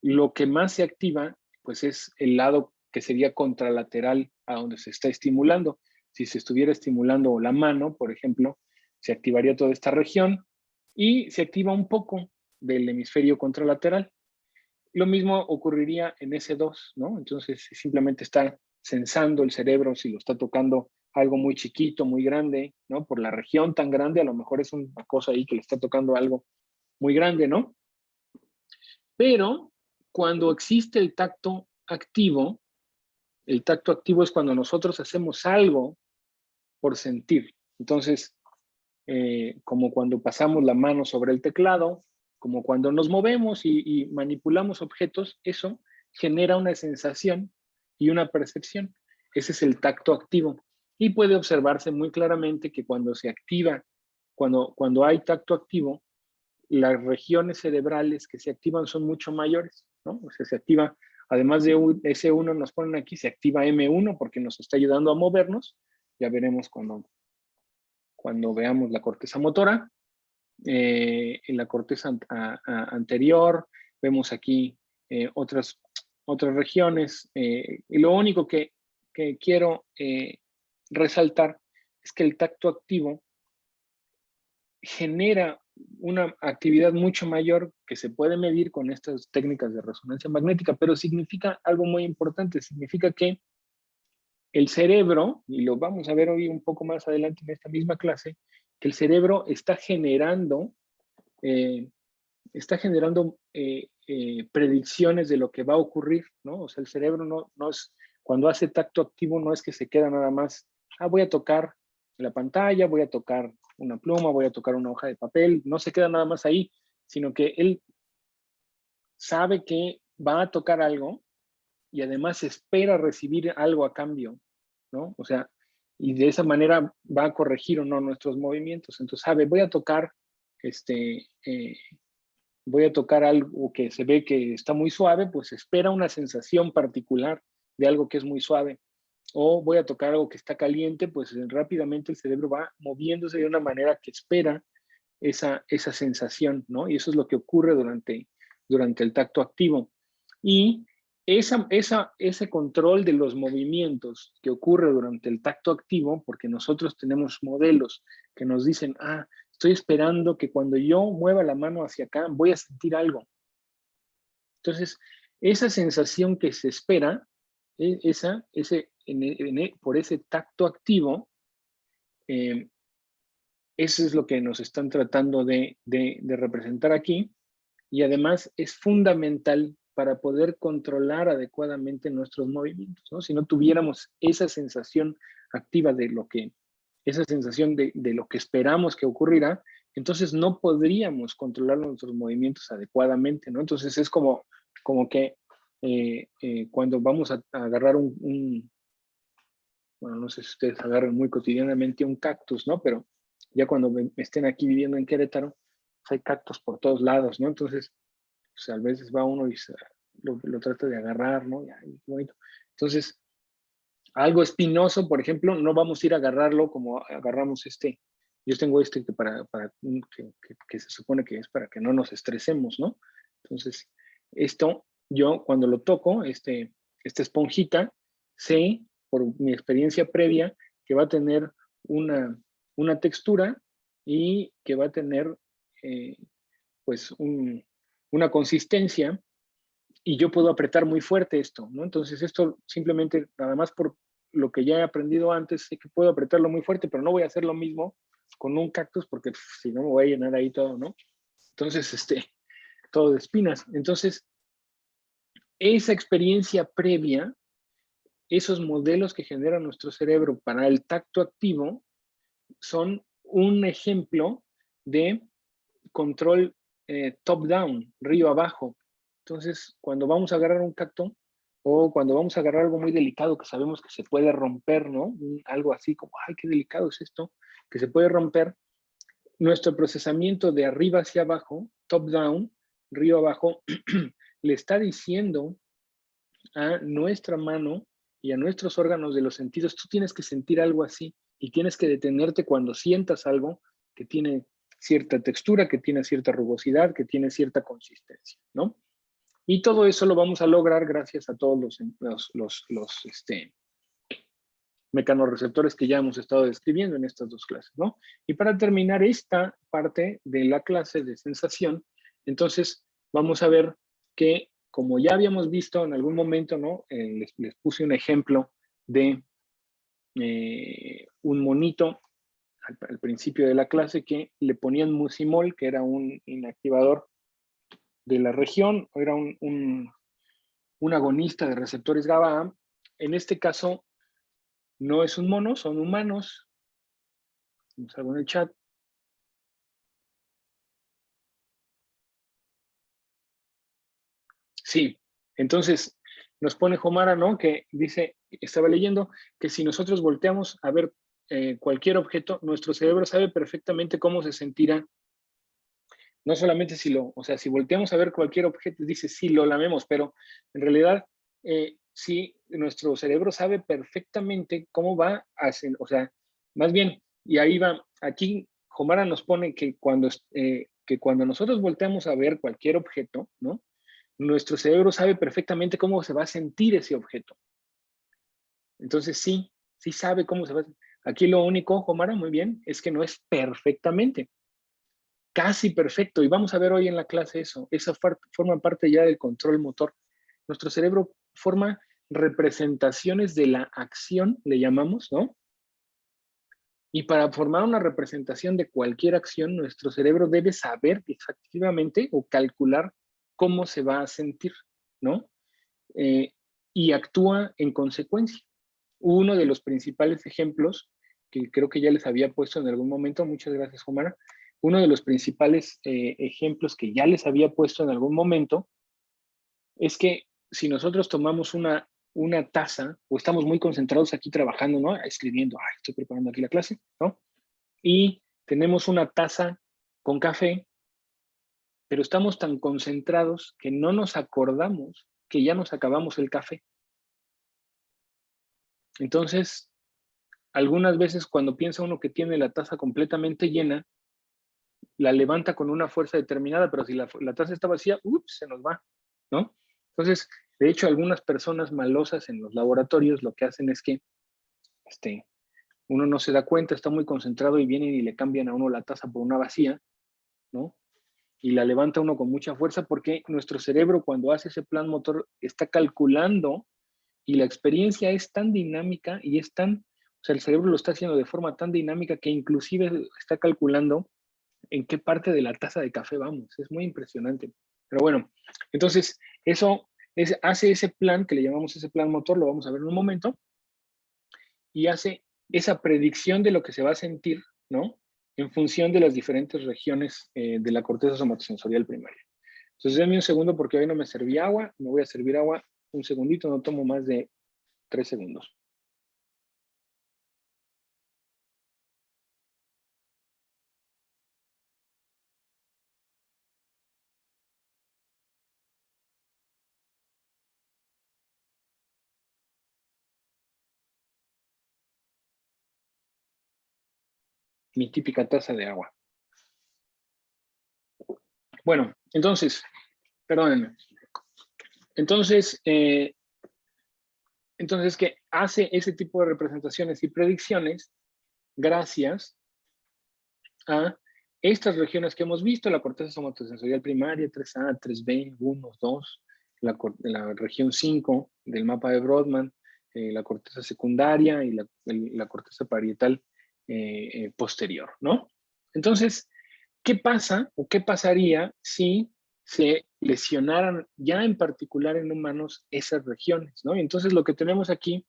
lo que más se activa, pues es el lado que sería contralateral a donde se está estimulando. Si se estuviera estimulando la mano, por ejemplo, se activaría toda esta región y se activa un poco del hemisferio contralateral. Lo mismo ocurriría en S2, ¿no? Entonces simplemente está sensando el cerebro si lo está tocando algo muy chiquito, muy grande, ¿no? Por la región tan grande, a lo mejor es una cosa ahí que le está tocando algo muy grande, ¿no? Pero cuando existe el tacto activo es cuando nosotros hacemos algo por sentir. Entonces, como cuando pasamos la mano sobre el teclado, como cuando nos movemos y manipulamos objetos, eso genera una sensación y una percepción. Ese es el tacto activo. Y puede observarse muy claramente que cuando se activa, cuando hay tacto activo, las regiones cerebrales que se activan son mucho mayores, ¿no? O sea, se activa, además de S1 nos ponen aquí, se activa M1 porque nos está ayudando a movernos. Ya veremos cuando veamos la corteza motora. En la corteza anterior, vemos aquí otras regiones. Y lo único que quiero resaltar es que el tacto activo genera una actividad mucho mayor que se puede medir con estas técnicas de resonancia magnética, pero significa algo muy importante, significa que el cerebro, y lo vamos a ver hoy un poco más adelante en esta misma clase, que el cerebro está generando predicciones de lo que va a ocurrir, ¿no? O sea, el cerebro no es, cuando hace tacto activo no es que se queda nada más, voy a tocar la pantalla, voy a tocar una pluma, voy a tocar una hoja de papel, no se queda nada más ahí, sino que él sabe que va a tocar algo y además espera recibir algo a cambio, ¿no? O sea, y de esa manera va a corregir o no nuestros movimientos. Entonces, sabe, voy a tocar algo que se ve que está muy suave, pues espera una sensación particular de algo que es muy suave. O voy a tocar algo que está caliente, pues rápidamente el cerebro va moviéndose de una manera que espera esa sensación, ¿no? Y eso es lo que ocurre durante el tacto activo. Y ese control de los movimientos que ocurre durante el tacto activo, porque nosotros tenemos modelos que nos dicen, estoy esperando que cuando yo mueva la mano hacia acá, voy a sentir algo. Entonces, esa sensación que se espera, por ese tacto activo, eso es lo que nos están tratando de representar aquí. Y además es fundamental para poder controlar adecuadamente nuestros movimientos, ¿no? Si no tuviéramos esa sensación activa de lo que esperamos que ocurrirá, entonces no podríamos controlar nuestros movimientos adecuadamente, ¿no? Entonces es como que cuando vamos a agarrar bueno, no sé si ustedes agarran muy cotidianamente un cactus, ¿no? Pero ya cuando estén aquí viviendo en Querétaro, hay cactus por todos lados, ¿no? Entonces, pues a veces va uno y lo trata de agarrar, ¿no? Bonito. Entonces, algo espinoso, por ejemplo, no vamos a ir a agarrarlo como agarramos yo tengo que se supone que es para que no nos estresemos, ¿no? Entonces, yo cuando lo toco, esta esponjita, sé, por mi experiencia previa, que va a tener una textura y que va a tener, pues, una consistencia, y yo puedo apretar muy fuerte esto, ¿no? Entonces esto simplemente, nada más por lo que ya he aprendido antes, sé que puedo apretarlo muy fuerte, pero no voy a hacer lo mismo con un cactus porque si no me voy a llenar ahí todo, ¿no? Entonces, todo de espinas. Entonces, esa experiencia previa, esos modelos que genera nuestro cerebro para el tacto activo, son un ejemplo de control top-down, río abajo. Entonces, cuando vamos a agarrar un cacto o cuando vamos a agarrar algo muy delicado que sabemos que se puede romper, ¿no? Algo así como, ay, qué delicado es esto, que se puede romper, nuestro procesamiento de arriba hacia abajo, top-down, río abajo, le está diciendo a nuestra mano y a nuestros órganos de los sentidos, tú tienes que sentir algo así y tienes que detenerte cuando sientas algo que tiene cierta textura, que tiene cierta rugosidad, que tiene cierta consistencia, ¿no? Y todo eso lo vamos a lograr gracias a todos mecanorreceptores que ya hemos estado describiendo en estas dos clases, ¿no? Y para terminar esta parte de la clase de sensación, entonces vamos a ver que, como ya habíamos visto en algún momento, ¿no? Les puse un ejemplo de un monito al principio de la clase que le ponían mucimol, que era un inactivador de la región, o era un agonista de receptores GABA. En este caso, no es un mono, son humanos. Vamos a ver en el chat. Sí, entonces nos pone Jomara, ¿no? Que dice, estaba leyendo, que si nosotros volteamos a ver cualquier objeto, nuestro cerebro sabe perfectamente cómo se sentirá. No solamente si o sea, si volteamos a ver cualquier objeto, dice, sí, lo lamemos, pero en realidad, sí, nuestro cerebro sabe perfectamente cómo va a hacer, o sea, más bien, y ahí va, aquí Jomara nos pone que cuando nosotros volteamos a ver cualquier objeto, ¿no? Nuestro cerebro sabe perfectamente cómo se va a sentir ese objeto. Entonces, sí, sí sabe cómo se va a sentir. Aquí lo único, Jomara, muy bien, es que no es perfectamente. Casi perfecto. Y vamos a ver hoy en la clase eso. Esa forma parte ya del control motor. Nuestro cerebro forma representaciones de la acción, le llamamos, ¿no? Y para formar una representación de cualquier acción, nuestro cerebro debe saber efectivamente o calcular cómo se va a sentir, ¿no? Y actúa en consecuencia. Uno de los principales ejemplos, que creo que ya les había puesto en algún momento, muchas gracias, Omar, uno de los principales ejemplos que ya les había puesto en algún momento, es que si nosotros tomamos una taza, o estamos muy concentrados aquí trabajando, ¿no? Escribiendo, estoy preparando aquí la clase, ¿no? Y tenemos una taza con café, pero estamos tan concentrados que no nos acordamos que ya nos acabamos el café. Entonces, algunas veces cuando piensa uno que tiene la taza completamente llena, la levanta con una fuerza determinada, pero si la taza está vacía, se nos va, ¿no? Entonces, de hecho, algunas personas malosas en los laboratorios lo que hacen es que uno no se da cuenta, está muy concentrado y vienen y le cambian a uno la taza por una vacía, ¿no? Y la levanta uno con mucha fuerza porque nuestro cerebro cuando hace ese plan motor está calculando y la experiencia es tan dinámica y es tan, o sea, el cerebro lo está haciendo de forma tan dinámica que inclusive está calculando en qué parte de la taza de café vamos. Es muy impresionante. Pero bueno, entonces eso hace ese plan, que le llamamos ese plan motor, lo vamos a ver en un momento, y hace esa predicción de lo que se va a sentir, ¿no? En función de las diferentes regiones de la corteza somatosensorial primaria. Entonces, denme un segundo porque hoy no me serví agua, me voy a servir agua un segundito, no tomo más de 3 segundos. Mi típica taza de agua. Bueno, entonces, perdónenme. Entonces, que hace ese tipo de representaciones y predicciones gracias a estas regiones que hemos visto, la corteza somatosensorial primaria, 3A, 3B, 1, 2, la región 5 del mapa de Brodmann, la corteza secundaria y la corteza parietal posterior, ¿no? Entonces, ¿qué pasa o qué pasaría si se lesionaran ya en particular en humanos esas regiones, ¿no? Entonces, lo que tenemos aquí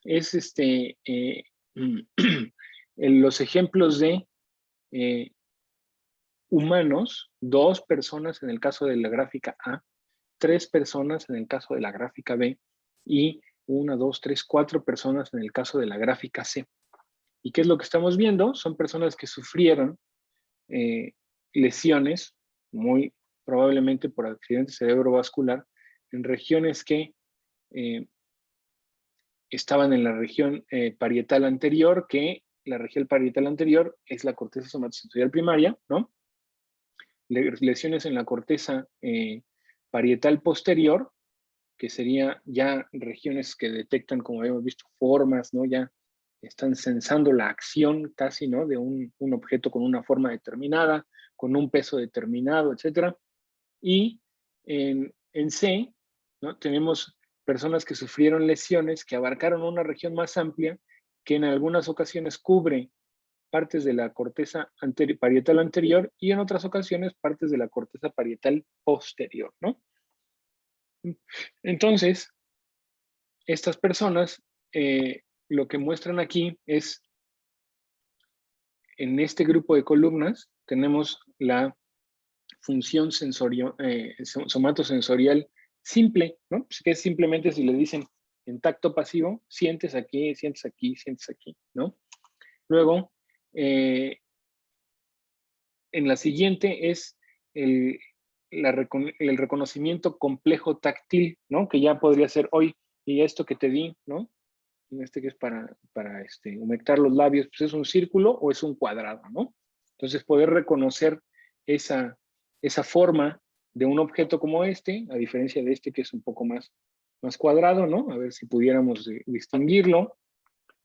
es los ejemplos de humanos, 2 personas en el caso de la gráfica A, 3 personas en el caso de la gráfica B y 1, 2, 3, 4 personas en el caso de la gráfica C. ¿Y qué es lo que estamos viendo? Son personas que sufrieron lesiones, muy probablemente por accidente cerebrovascular, en regiones que estaban en la región parietal anterior, que la región parietal anterior es la corteza somatosensorial primaria, ¿no? Lesiones en la corteza parietal posterior, que sería ya regiones que detectan, como hemos visto, formas, ¿no? Ya están sensando la acción casi, ¿no? De un objeto con una forma determinada, con un peso determinado, etcétera. Y en C, ¿no? Tenemos personas que sufrieron lesiones que abarcaron una región más amplia que en algunas ocasiones cubre partes de la corteza parietal anterior y en otras ocasiones partes de la corteza parietal posterior, ¿no? Entonces, estas personas lo que muestran aquí es, en este grupo de columnas, tenemos la función somatosensorial simple, ¿no? Pues que es simplemente si le dicen en tacto pasivo, sientes aquí, sientes aquí, sientes aquí, ¿no? Luego, en la siguiente es el reconocimiento complejo táctil, ¿no? Que ya podría ser hoy, y esto que te di, ¿no? Este que es para humectar los labios, pues es un círculo o es un cuadrado, ¿no? Entonces, poder reconocer esa forma de un objeto como este, a diferencia de este que es un poco más cuadrado, ¿no? A ver si pudiéramos distinguirlo.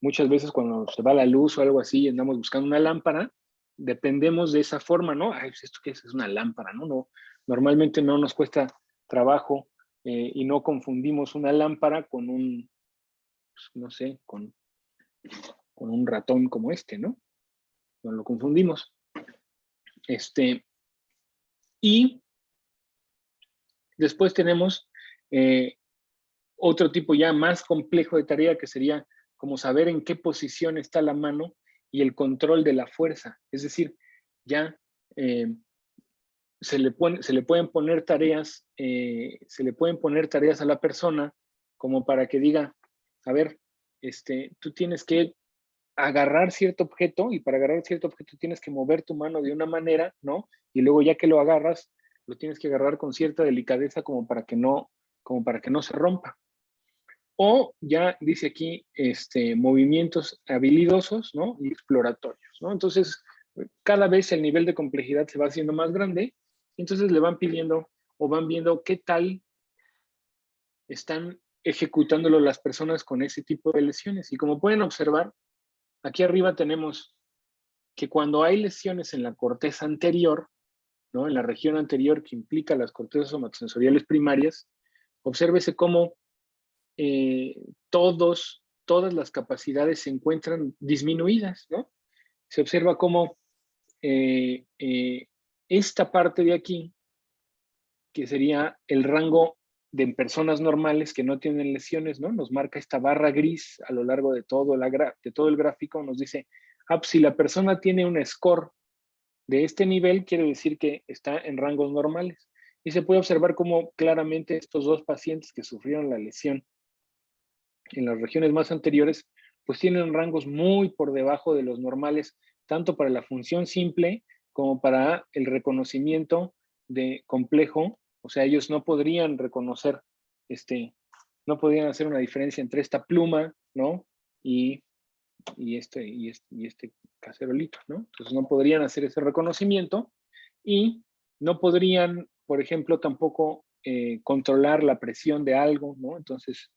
Muchas veces cuando se va la luz o algo así, andamos buscando una lámpara, dependemos de esa forma, ¿no? Ay, pues, ¿esto qué es? Es una lámpara, ¿no? No, normalmente no nos cuesta trabajo y no confundimos una lámpara con un, pues, no sé, con un ratón como este, ¿no? No lo confundimos. Y después tenemos otro tipo ya más complejo de tarea que sería como saber en qué posición está la mano y el control de la fuerza. Es decir, ya se le pueden poner tareas, a la persona como para que diga, a ver, tú tienes que agarrar cierto objeto y para agarrar cierto objeto tienes que mover tu mano de una manera, ¿no? Y luego ya que lo agarras, lo tienes que agarrar con cierta delicadeza como para que no se rompa. O ya dice aquí, movimientos habilidosos, ¿no? Y exploratorios, ¿no? Entonces, cada vez el nivel de complejidad se va haciendo más grande, y entonces le van pidiendo o van viendo qué tal están ejecutándolo las personas con ese tipo de lesiones. Y como pueden observar, aquí arriba tenemos que cuando hay lesiones en la corteza anterior, ¿no? En la región anterior que implica las cortezas somatosensoriales primarias, obsérvese cómo todas las capacidades se encuentran disminuidas, ¿no? Se observa cómo esta parte de aquí, que sería el rango de personas normales que no tienen lesiones, ¿no? Nos marca esta barra gris a lo largo de todo el gráfico, nos dice, pues si la persona tiene un score de este nivel, quiere decir que está en rangos normales. Y se puede observar cómo claramente estos dos pacientes que sufrieron la lesión en las regiones más anteriores, pues tienen rangos muy por debajo de los normales, tanto para la función simple como para el reconocimiento de complejo. O sea, ellos no podrían reconocer, no podrían hacer una diferencia entre esta pluma, ¿no? Y este cacerolito, ¿no? Entonces no podrían hacer ese reconocimiento y no podrían, por ejemplo, tampoco controlar la presión de algo, ¿no? Entonces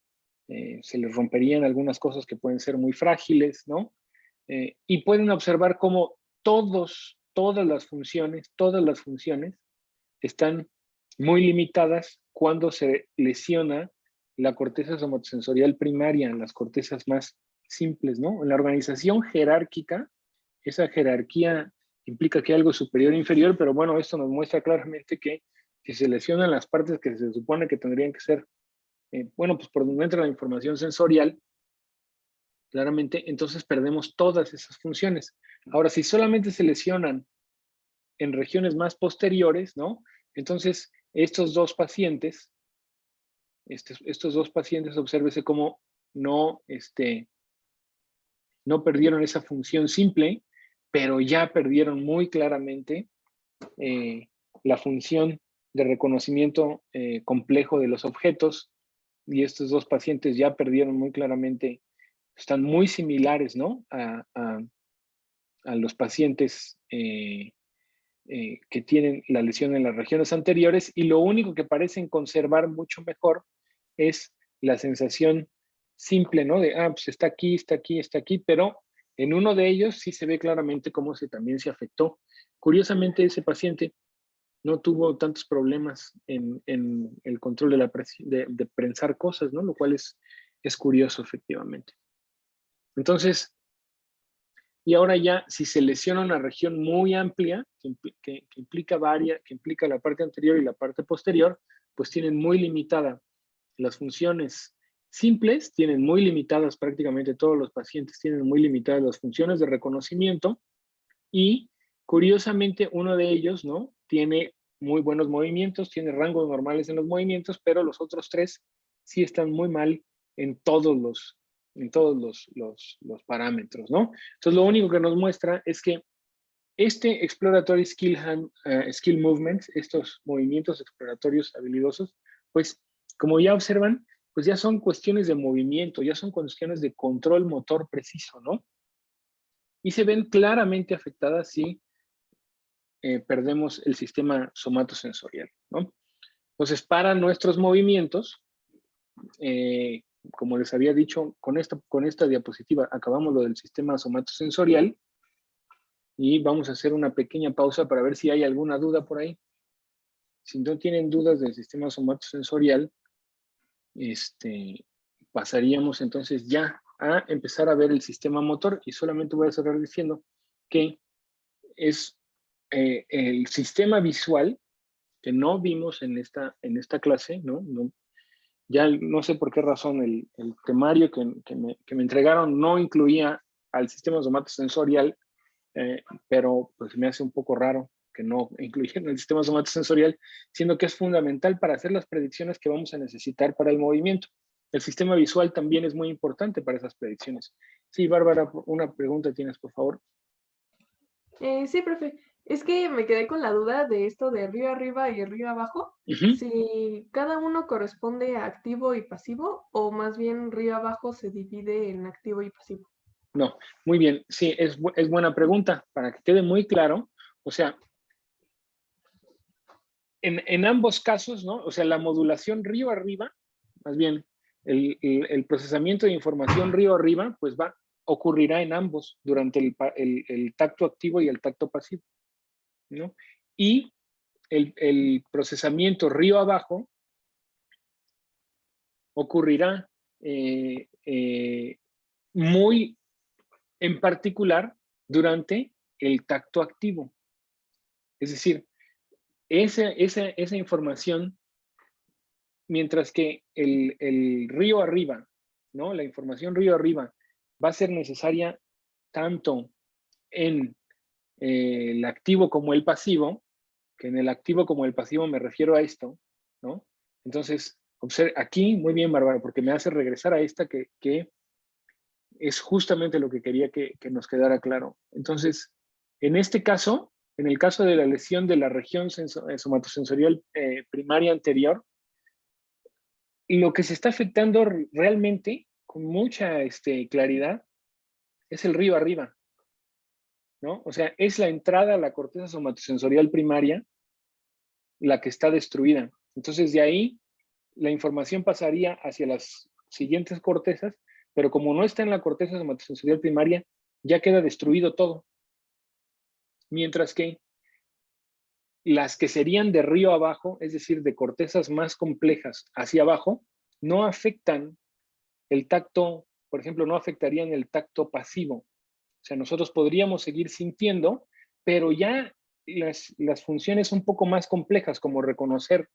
se les romperían algunas cosas que pueden ser muy frágiles, ¿no? Y pueden observar cómo todas las funciones están muy limitadas cuando se lesiona la corteza somatosensorial primaria, las cortezas más simples, ¿no? En la organización jerárquica, esa jerarquía implica que hay algo superior e inferior, pero bueno, esto nos muestra claramente que si se lesionan las partes que se supone que tendrían que ser, bueno, pues por donde entra la información sensorial, claramente, entonces perdemos todas esas funciones. Ahora, si solamente se lesionan en regiones más posteriores, ¿no? Entonces, estos dos pacientes, obsérvese cómo no, no perdieron esa función simple, pero ya perdieron muy claramente la función de reconocimiento complejo de los objetos, y estos dos pacientes ya perdieron muy claramente, están muy similares, ¿no? A los pacientes que tienen la lesión en las regiones anteriores, y lo único que parecen conservar mucho mejor es la sensación simple, ¿no? De, pues está aquí, está aquí, está aquí, pero en uno de ellos sí se ve claramente cómo también se afectó. Curiosamente, ese paciente no tuvo tantos problemas en el control de, de prensar cosas, ¿no? Lo cual es curioso, efectivamente. Entonces, y ahora ya, si se lesiona una región muy amplia, que implica que implica la parte anterior y la parte posterior, pues tienen muy limitada las funciones simples, tienen muy limitadas prácticamente todos los pacientes, tienen muy limitadas las funciones de reconocimiento y curiosamente uno de ellos, ¿no? Tiene muy buenos movimientos, tiene rangos normales en los movimientos, pero los otros tres sí están muy mal en todos los parámetros, ¿no? Entonces, lo único que nos muestra es que este exploratory skill movements, estos movimientos exploratorios habilidosos, pues, como ya observan, pues ya son cuestiones de movimiento, ya son cuestiones de control motor preciso, ¿no? Y se ven claramente afectadas si perdemos el sistema somatosensorial, ¿no? Entonces, para nuestros movimientos, como les había dicho, con esta diapositiva acabamos lo del sistema somatosensorial y vamos a hacer una pequeña pausa para ver si hay alguna duda por ahí. Si no tienen dudas del sistema somatosensorial, pasaríamos entonces ya a empezar a ver el sistema motor y solamente voy a cerrar diciendo que es el sistema visual que no vimos en esta clase, ¿no? Ya no sé por qué razón el temario que me entregaron no incluía al sistema somatosensorial, pero pues me hace un poco raro que no incluyeran el sistema somatosensorial, siendo que es fundamental para hacer las predicciones que vamos a necesitar para el movimiento. El sistema visual también es muy importante para esas predicciones. Sí, Bárbara, una pregunta tienes, por favor.
Sí, profe. Es que me quedé con la duda de esto de río arriba y río abajo. Si cada uno corresponde a activo y pasivo, o más bien río abajo se divide en activo y pasivo.
No, muy bien. Sí, es buena pregunta. Para que quede muy claro, o sea, en ambos casos, ¿no? O sea, la modulación río arriba, más bien, el procesamiento de información río arriba, pues ocurrirá en ambos durante el tacto activo y el tacto pasivo, ¿no? Y el procesamiento río abajo ocurrirá muy en particular durante el tacto activo. Es decir, esa información, mientras que el río arriba, ¿no? La información río arriba va a ser necesaria tanto en el activo como el pasivo, que en el activo como el pasivo me refiero a esto, ¿no? Entonces, observe aquí, muy bien, Bárbara, porque me hace regresar a esta que es justamente lo que quería que nos quedara claro. Entonces, en este caso, en el caso de la lesión de la región somatosensorial primaria anterior, lo que se está afectando realmente, con mucha claridad, es el río arriba, ¿no? O sea, es la entrada a la corteza somatosensorial primaria la que está destruida. Entonces, de ahí, la información pasaría hacia las siguientes cortezas, pero como no está en la corteza somatosensorial primaria, ya queda destruido todo. Mientras que las que serían de río abajo, es decir, de cortezas más complejas hacia abajo, no afectan el tacto, por ejemplo, no afectarían el tacto pasivo. O sea, nosotros podríamos seguir sintiendo, pero ya las funciones un poco más complejas, como reconocer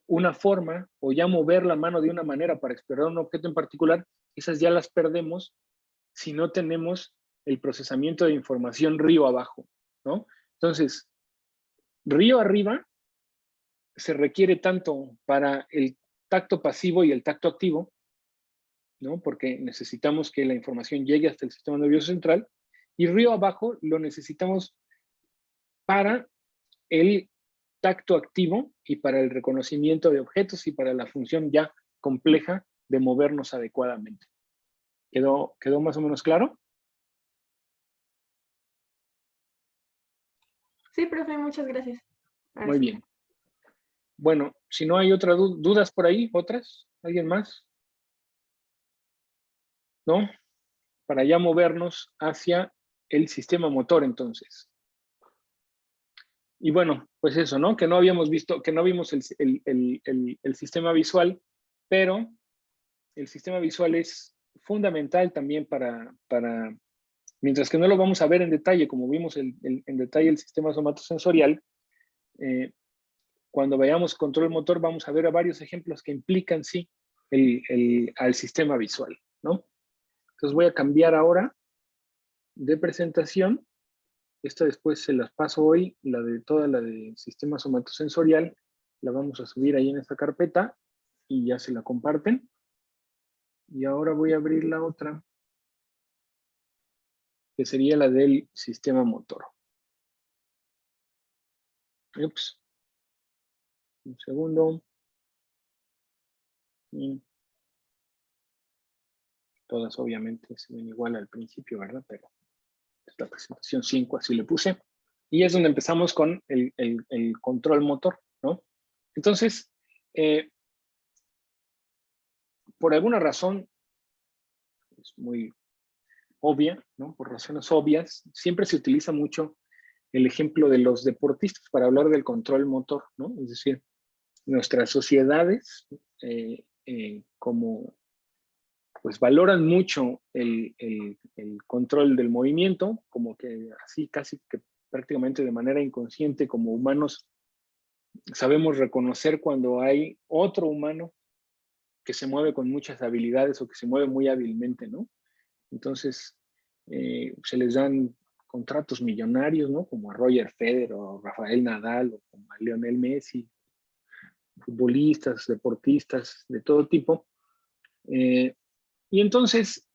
una forma o ya mover la mano de una manera para explorar un objeto en particular, esas ya las perdemos si no tenemos el procesamiento de información río abajo, ¿no? Entonces, río arriba se requiere tanto para el tacto pasivo y el tacto activo, ¿no? Porque necesitamos que la información llegue hasta el sistema nervioso central, y río abajo lo necesitamos para el tacto activo y para el reconocimiento de objetos y para la función ya compleja de movernos adecuadamente. ¿Quedó más o menos claro?
Sí, profe, muchas gracias. Ahora
Muy
sí.
bien. Bueno, si no hay otras dudas por ahí, ¿otras? ¿Alguien más? ¿no? Para ya movernos hacia el sistema motor, entonces. Y bueno, pues eso, ¿no? Que no habíamos visto, que no vimos el sistema visual, pero el sistema visual es fundamental también mientras que no lo vamos a ver en detalle, como vimos en detalle el sistema somatosensorial, cuando veamos control motor vamos a ver a varios ejemplos que implican, sí, al sistema visual, ¿no? Entonces voy a cambiar ahora de presentación. Esta después se las paso hoy, toda la de sistema somatosensorial, la vamos a subir ahí en esta carpeta y ya se la comparten. Y ahora voy a abrir la otra, que sería la del sistema motor. Ups. Un segundo. Y todas obviamente se ven igual al principio, ¿verdad? Pero es la presentación 5, así le puse. Y es donde empezamos con el control motor, ¿no? Entonces, por alguna razón, es muy obvia, ¿no? Por razones obvias, siempre se utiliza mucho el ejemplo de los deportistas para hablar del control motor, ¿no? Es decir, nuestras sociedades como pues valoran mucho el control del movimiento, como que así casi que prácticamente de manera inconsciente como humanos sabemos reconocer cuando hay otro humano que se mueve con muchas habilidades o que se mueve muy hábilmente, ¿no? Entonces se les dan contratos millonarios, ¿no? Como a Roger Federer o Rafael Nadal o como a Lionel Messi, futbolistas, deportistas de todo tipo. Y entonces,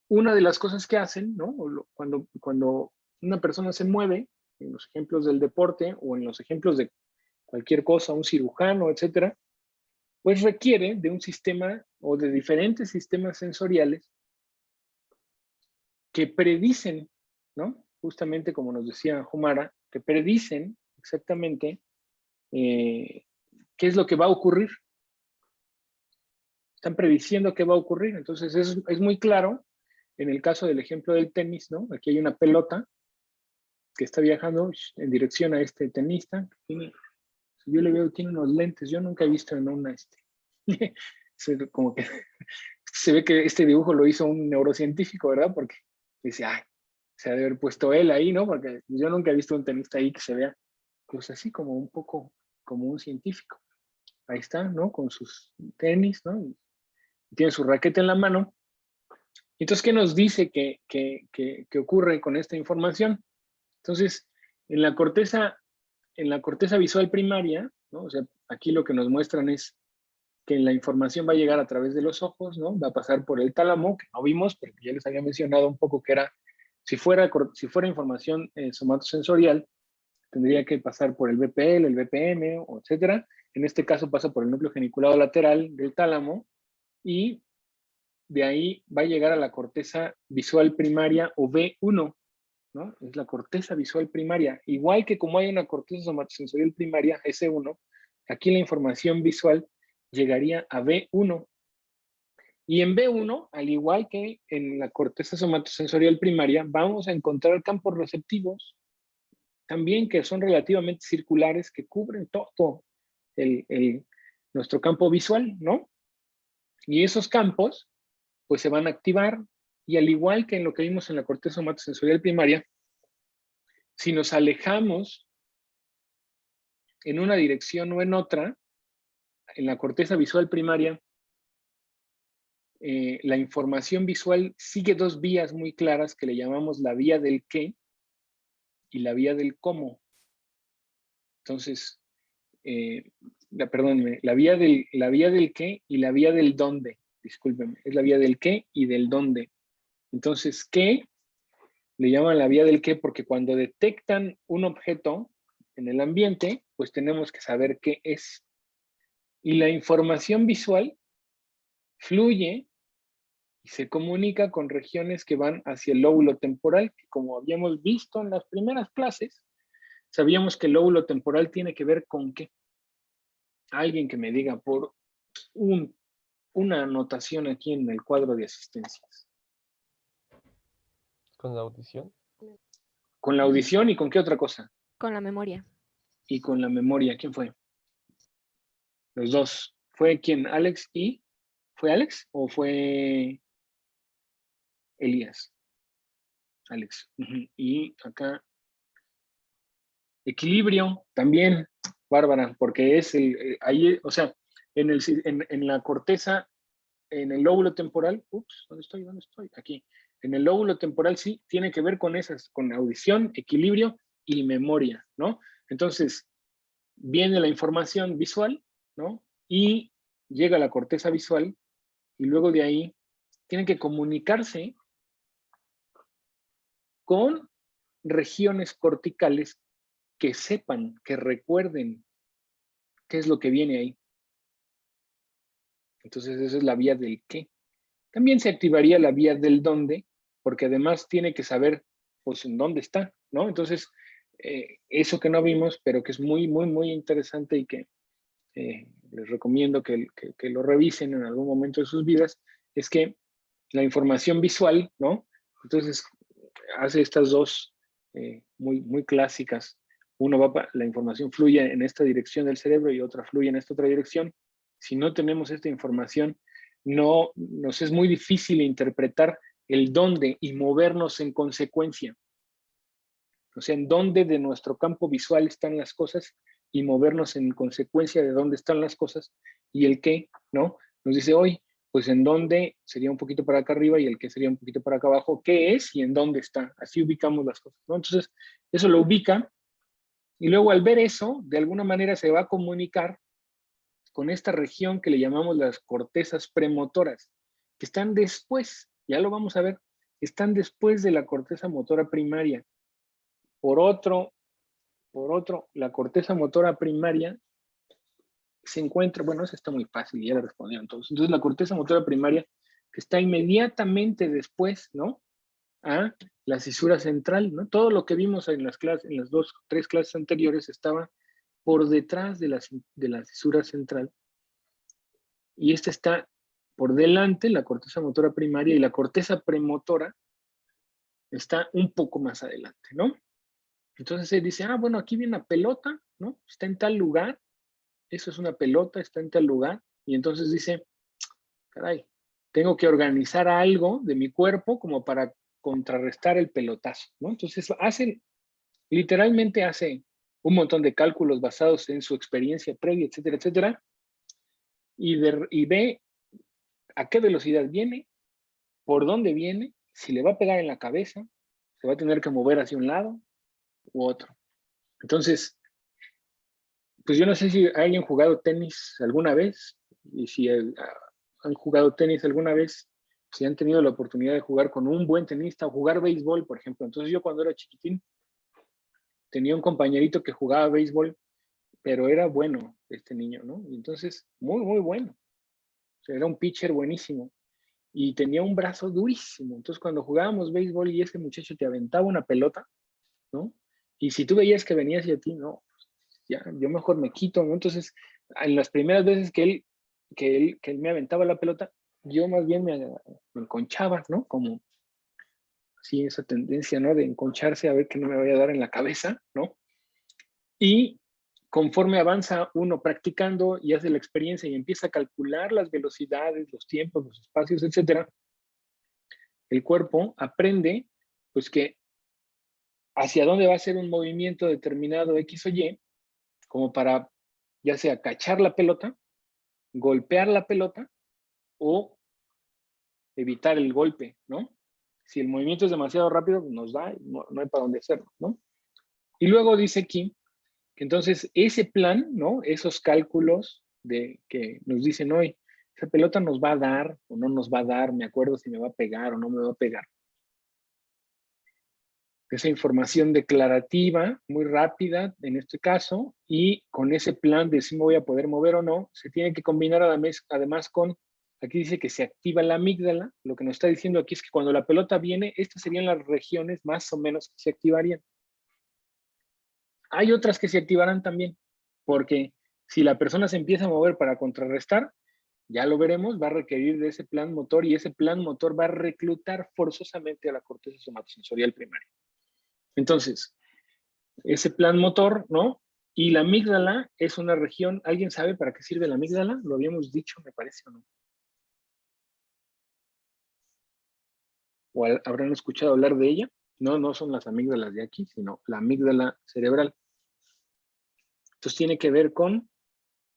una de las cosas que hacen, ¿no? Cuando una persona se mueve, en los ejemplos del deporte o en los ejemplos de cualquier cosa, un cirujano, etcétera, pues requiere de un sistema o de diferentes sistemas sensoriales que predicen, ¿no? Justamente como nos decía Humara, que predicen exactamente qué es lo que va a ocurrir. Están prediciendo qué va a ocurrir. Entonces es muy claro en el caso del ejemplo del tenis, ¿no? Aquí hay una pelota que está viajando en dirección a este tenista. Yo le veo, tiene unos lentes. Yo nunca he visto en una, como que se ve que este dibujo lo hizo un neurocientífico, ¿verdad? Porque dice, ay, se ha de haber puesto él ahí, ¿no? Porque yo nunca he visto un tenista ahí que se vea, pues así como un poco como un científico. Ahí está, ¿no? Con sus tenis, ¿no? Y tiene su raqueta en la mano. Entonces, ¿qué nos dice que ocurre con esta información? Entonces, en la corteza visual primaria, ¿no? O sea, aquí lo que nos muestran es que la información va a llegar a través de los ojos, ¿no? Va a pasar por el tálamo, que no vimos, pero ya les había mencionado un poco que era, si fuera información somatosensorial, tendría que pasar por el BPL, el BPM, etcétera. En este caso pasa por el núcleo geniculado lateral del tálamo y de ahí va a llegar a la corteza visual primaria o B1, ¿no? Es la corteza visual primaria. Igual que como hay una corteza somatosensorial primaria, S1, aquí la información visual llegaría a B1. Y en B1, al igual que en la corteza somatosensorial primaria, vamos a encontrar campos receptivos también que son relativamente circulares, que cubren todo nuestro campo visual, ¿no? Y esos campos pues se van a activar y al igual que en lo que vimos en la corteza somatosensorial primaria, si nos alejamos en una dirección o en otra, en la corteza visual primaria, la información visual sigue dos vías muy claras que le llamamos la vía del qué y la vía del cómo. Entonces, perdónenme, la vía del qué y la vía del dónde, discúlpenme, es la vía del qué y del dónde. Entonces, ¿qué? Le llaman la vía del qué porque cuando detectan un objeto en el ambiente, pues tenemos que saber qué es. Y la información visual fluye y se comunica con regiones que van hacia el lóbulo temporal, que como habíamos visto en las primeras clases, sabíamos que el lóbulo temporal tiene que ver con qué. Alguien que me diga por una anotación aquí en el cuadro de asistencias.
¿Con la audición?
Con la audición y con qué otra cosa.
Con la memoria.
Y con la memoria. ¿Quién fue? Los dos. ¿Fue quién? ¿Alex y? ¿Fue Alex o fue Elías? Alex. Y acá, equilibrio también, Bárbara, porque es ahí, o sea, en la corteza, en el lóbulo temporal, ¿dónde estoy? ¿Dónde estoy? Aquí. En el lóbulo temporal sí, tiene que ver con esas, con audición, equilibrio y memoria, ¿no? Entonces, viene la información visual, ¿no? Y llega a la corteza visual y luego de ahí tienen que comunicarse con regiones corticales que sepan, que recuerden qué es lo que viene ahí. Entonces esa es la vía del qué. También se activaría la vía del dónde, porque además tiene que saber, pues, en dónde está, ¿no? Entonces, eso que no vimos, pero que es muy, muy, muy interesante y que les recomiendo que lo revisen en algún momento de sus vidas, es que la información visual, ¿no? Entonces, hace estas dos muy, muy clásicas. La información fluye en esta dirección del cerebro y otra fluye en esta otra dirección. Si no tenemos esta información, nos es muy difícil interpretar el dónde y movernos en consecuencia. O sea, en dónde de nuestro campo visual están las cosas y movernos en consecuencia de dónde están las cosas, y el qué, ¿no? Nos dice hoy, pues en dónde sería un poquito para acá arriba y el qué sería un poquito para acá abajo, qué es y en dónde está. Así ubicamos las cosas, ¿no? Entonces, eso lo ubica y luego al ver eso, de alguna manera se va a comunicar con esta región que le llamamos las cortezas premotoras, que están después, ya lo vamos a ver, están después de la corteza motora primaria. Por otro, la corteza motora primaria se encuentra, bueno, eso está muy fácil, ya le respondieron todos. Entonces, la corteza motora primaria, que está inmediatamente después, ¿no? A la cisura central, ¿no? Todo lo que vimos en las clases, en las tres clases anteriores, estaba por detrás de la cisura central. Y esta está por delante, la corteza motora primaria, y la corteza premotora está un poco más adelante, ¿no? Entonces él dice, bueno, aquí viene una pelota, ¿no? Está en tal lugar, eso es una pelota, está en tal lugar, y entonces dice, caray, tengo que organizar algo de mi cuerpo como para contrarrestar el pelotazo, ¿no? Entonces literalmente hace un montón de cálculos basados en su experiencia previa, etcétera, etcétera, y ve a qué velocidad viene, por dónde viene, si le va a pegar en la cabeza, se va a tener que mover hacia un lado u otro. Entonces, pues yo no sé si alguien ha jugado tenis alguna vez, y si han jugado tenis alguna vez, si han tenido la oportunidad de jugar con un buen tenista o jugar béisbol, por ejemplo. Entonces yo cuando era chiquitín tenía un compañerito que jugaba béisbol, pero era bueno este niño, ¿no? Y entonces, muy, muy bueno. O sea, era un pitcher buenísimo y tenía un brazo durísimo. Entonces cuando jugábamos béisbol y ese muchacho te aventaba una pelota, ¿no? Y si tú veías que venía hacia ti, no, ya, yo mejor me quito, ¿no? Entonces, en las primeras veces que él me aventaba la pelota, yo más bien me enconchaba, ¿no? Como así esa tendencia, ¿no? De enconcharse a ver que no me vaya a dar en la cabeza, ¿no? Y conforme avanza uno practicando y hace la experiencia y empieza a calcular las velocidades, los tiempos, los espacios, etcétera, el cuerpo aprende, pues, que hacia dónde va a ser un movimiento determinado X o Y, como para ya sea cachar la pelota, golpear la pelota o evitar el golpe, ¿no? Si el movimiento es demasiado rápido, nos da, no hay para dónde hacerlo, ¿no? Y luego dice aquí que entonces ese plan, ¿no? Esos cálculos de que nos dicen hoy, esa pelota nos va a dar o no nos va a dar, me acuerdo si me va a pegar o no me va a pegar. Esa información declarativa, muy rápida en este caso, y con ese plan de si me voy a poder mover o no, se tiene que combinar además con, aquí dice que se activa la amígdala. Lo que nos está diciendo aquí es que cuando la pelota viene, estas serían las regiones más o menos que se activarían. Hay otras que se activarán también, porque si la persona se empieza a mover para contrarrestar, ya lo veremos, va a requerir de ese plan motor y ese plan motor va a reclutar forzosamente a la corteza somatosensorial primaria. Entonces, ese plan motor, ¿no? Y la amígdala es una región, ¿alguien sabe para qué sirve la amígdala? Lo habíamos dicho, me parece, ¿o no? ¿O habrán escuchado hablar de ella? No, no son las amígdalas de aquí, sino la amígdala cerebral. Entonces tiene que ver con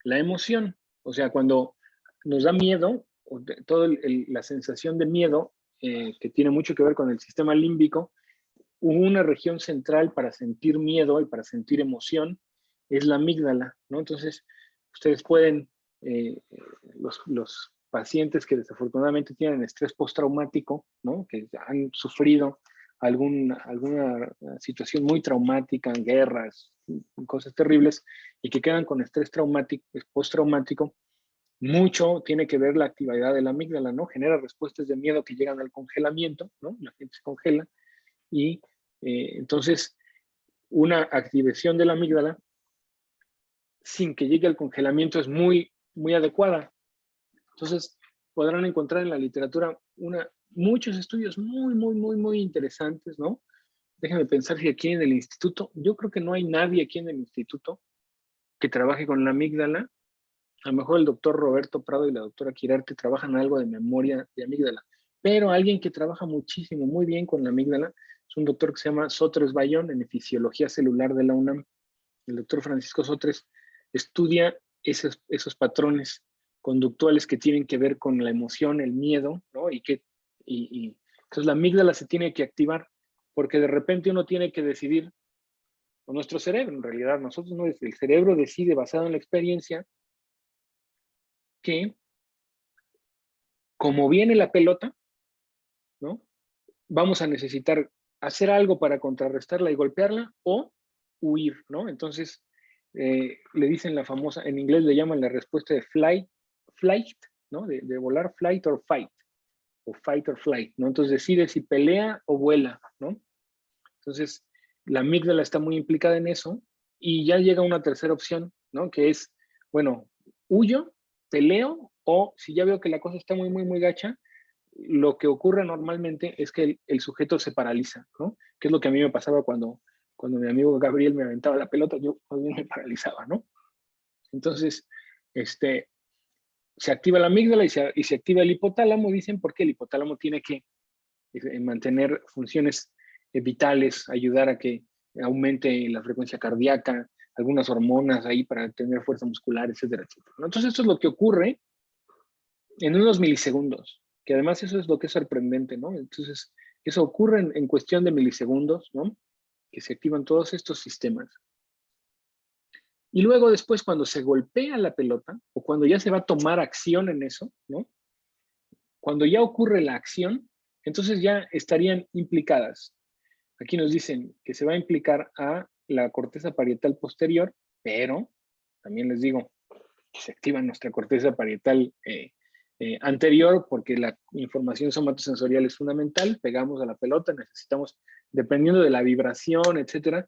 la emoción. O sea, cuando nos da miedo, toda la sensación de miedo, que tiene mucho que ver con el sistema límbico, una región central para sentir miedo y para sentir emoción es la amígdala, ¿no? Entonces, ustedes pueden, los pacientes que desafortunadamente tienen estrés postraumático, ¿no? Que han sufrido alguna situación muy traumática, en guerras, cosas terribles, y que quedan con estrés traumático, postraumático, mucho tiene que ver la actividad de la amígdala, ¿no? Genera respuestas de miedo que llegan al congelamiento, ¿no? La gente se congela y entonces una activación de la amígdala sin que llegue al congelamiento es muy, muy adecuada. Entonces podrán encontrar en la literatura muchos estudios muy interesantes, ¿no? Déjenme pensar si aquí en el instituto, yo creo que no hay nadie aquí en el instituto que trabaje con la amígdala. A lo mejor el doctor Roberto Prado y la doctora Quirarte trabajan algo de memoria de amígdala, pero alguien que trabaja muchísimo, muy bien con la amígdala, es un doctor que se llama Sotres Bayón en Fisiología Celular de la UNAM. El doctor Francisco Sotres estudia esos patrones conductuales que tienen que ver con la emoción, el miedo, ¿no? Entonces la amígdala se tiene que activar porque de repente uno tiene que decidir, o nuestro cerebro, en realidad, nosotros no, el cerebro decide basado en la experiencia que como viene la pelota, ¿no? Vamos a necesitar hacer algo para contrarrestarla y golpearla o huir, ¿no? Entonces, le dicen la famosa, en inglés le llaman la respuesta de flight, ¿no? De volar, flight or fight, o fight or flight, ¿no? Entonces decide si pelea o vuela, ¿no? Entonces, la amígdala está muy implicada en eso y ya llega una tercera opción, ¿no? Que es, bueno, huyo, peleo o si ya veo que la cosa está muy gacha, lo que ocurre normalmente es que el sujeto se paraliza, ¿no? Que es lo que a mí me pasaba cuando mi amigo Gabriel me aventaba la pelota, yo me paralizaba, ¿no? Entonces, se activa la amígdala y se activa el hipotálamo, dicen, porque el hipotálamo tiene que mantener funciones vitales, ayudar a que aumente la frecuencia cardíaca, algunas hormonas ahí para tener fuerza muscular, etcétera, etcétera. Entonces, esto es lo que ocurre en unos milisegundos, que además eso es lo que es sorprendente, ¿no? Entonces, eso ocurre en cuestión de milisegundos, ¿no? Que se activan todos estos sistemas. Y luego después, cuando se golpea la pelota, o cuando ya se va a tomar acción en eso, ¿no? Cuando ya ocurre la acción, entonces ya estarían implicadas. Aquí nos dicen que se va a implicar a la corteza parietal posterior, pero también les digo que se activa nuestra corteza parietal anterior porque la información somatosensorial es fundamental. Pegamos a la pelota, necesitamos, dependiendo de la vibración, etcétera,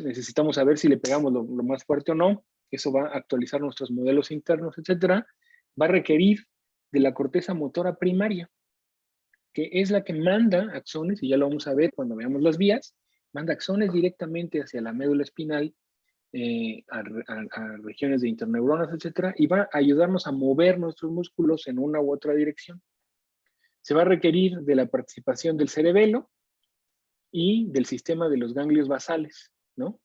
necesitamos saber si le pegamos lo más fuerte o no. Eso va a actualizar nuestros modelos internos, etcétera. Va a requerir de la corteza motora primaria, que es la que manda axones, y ya lo vamos a ver cuando veamos las vías, manda axones directamente hacia la médula espinal, a regiones de interneuronas, etcétera, y va a ayudarnos a mover nuestros músculos en una u otra dirección. Se va a requerir de la participación del cerebelo y del sistema de los ganglios basales, ¿no?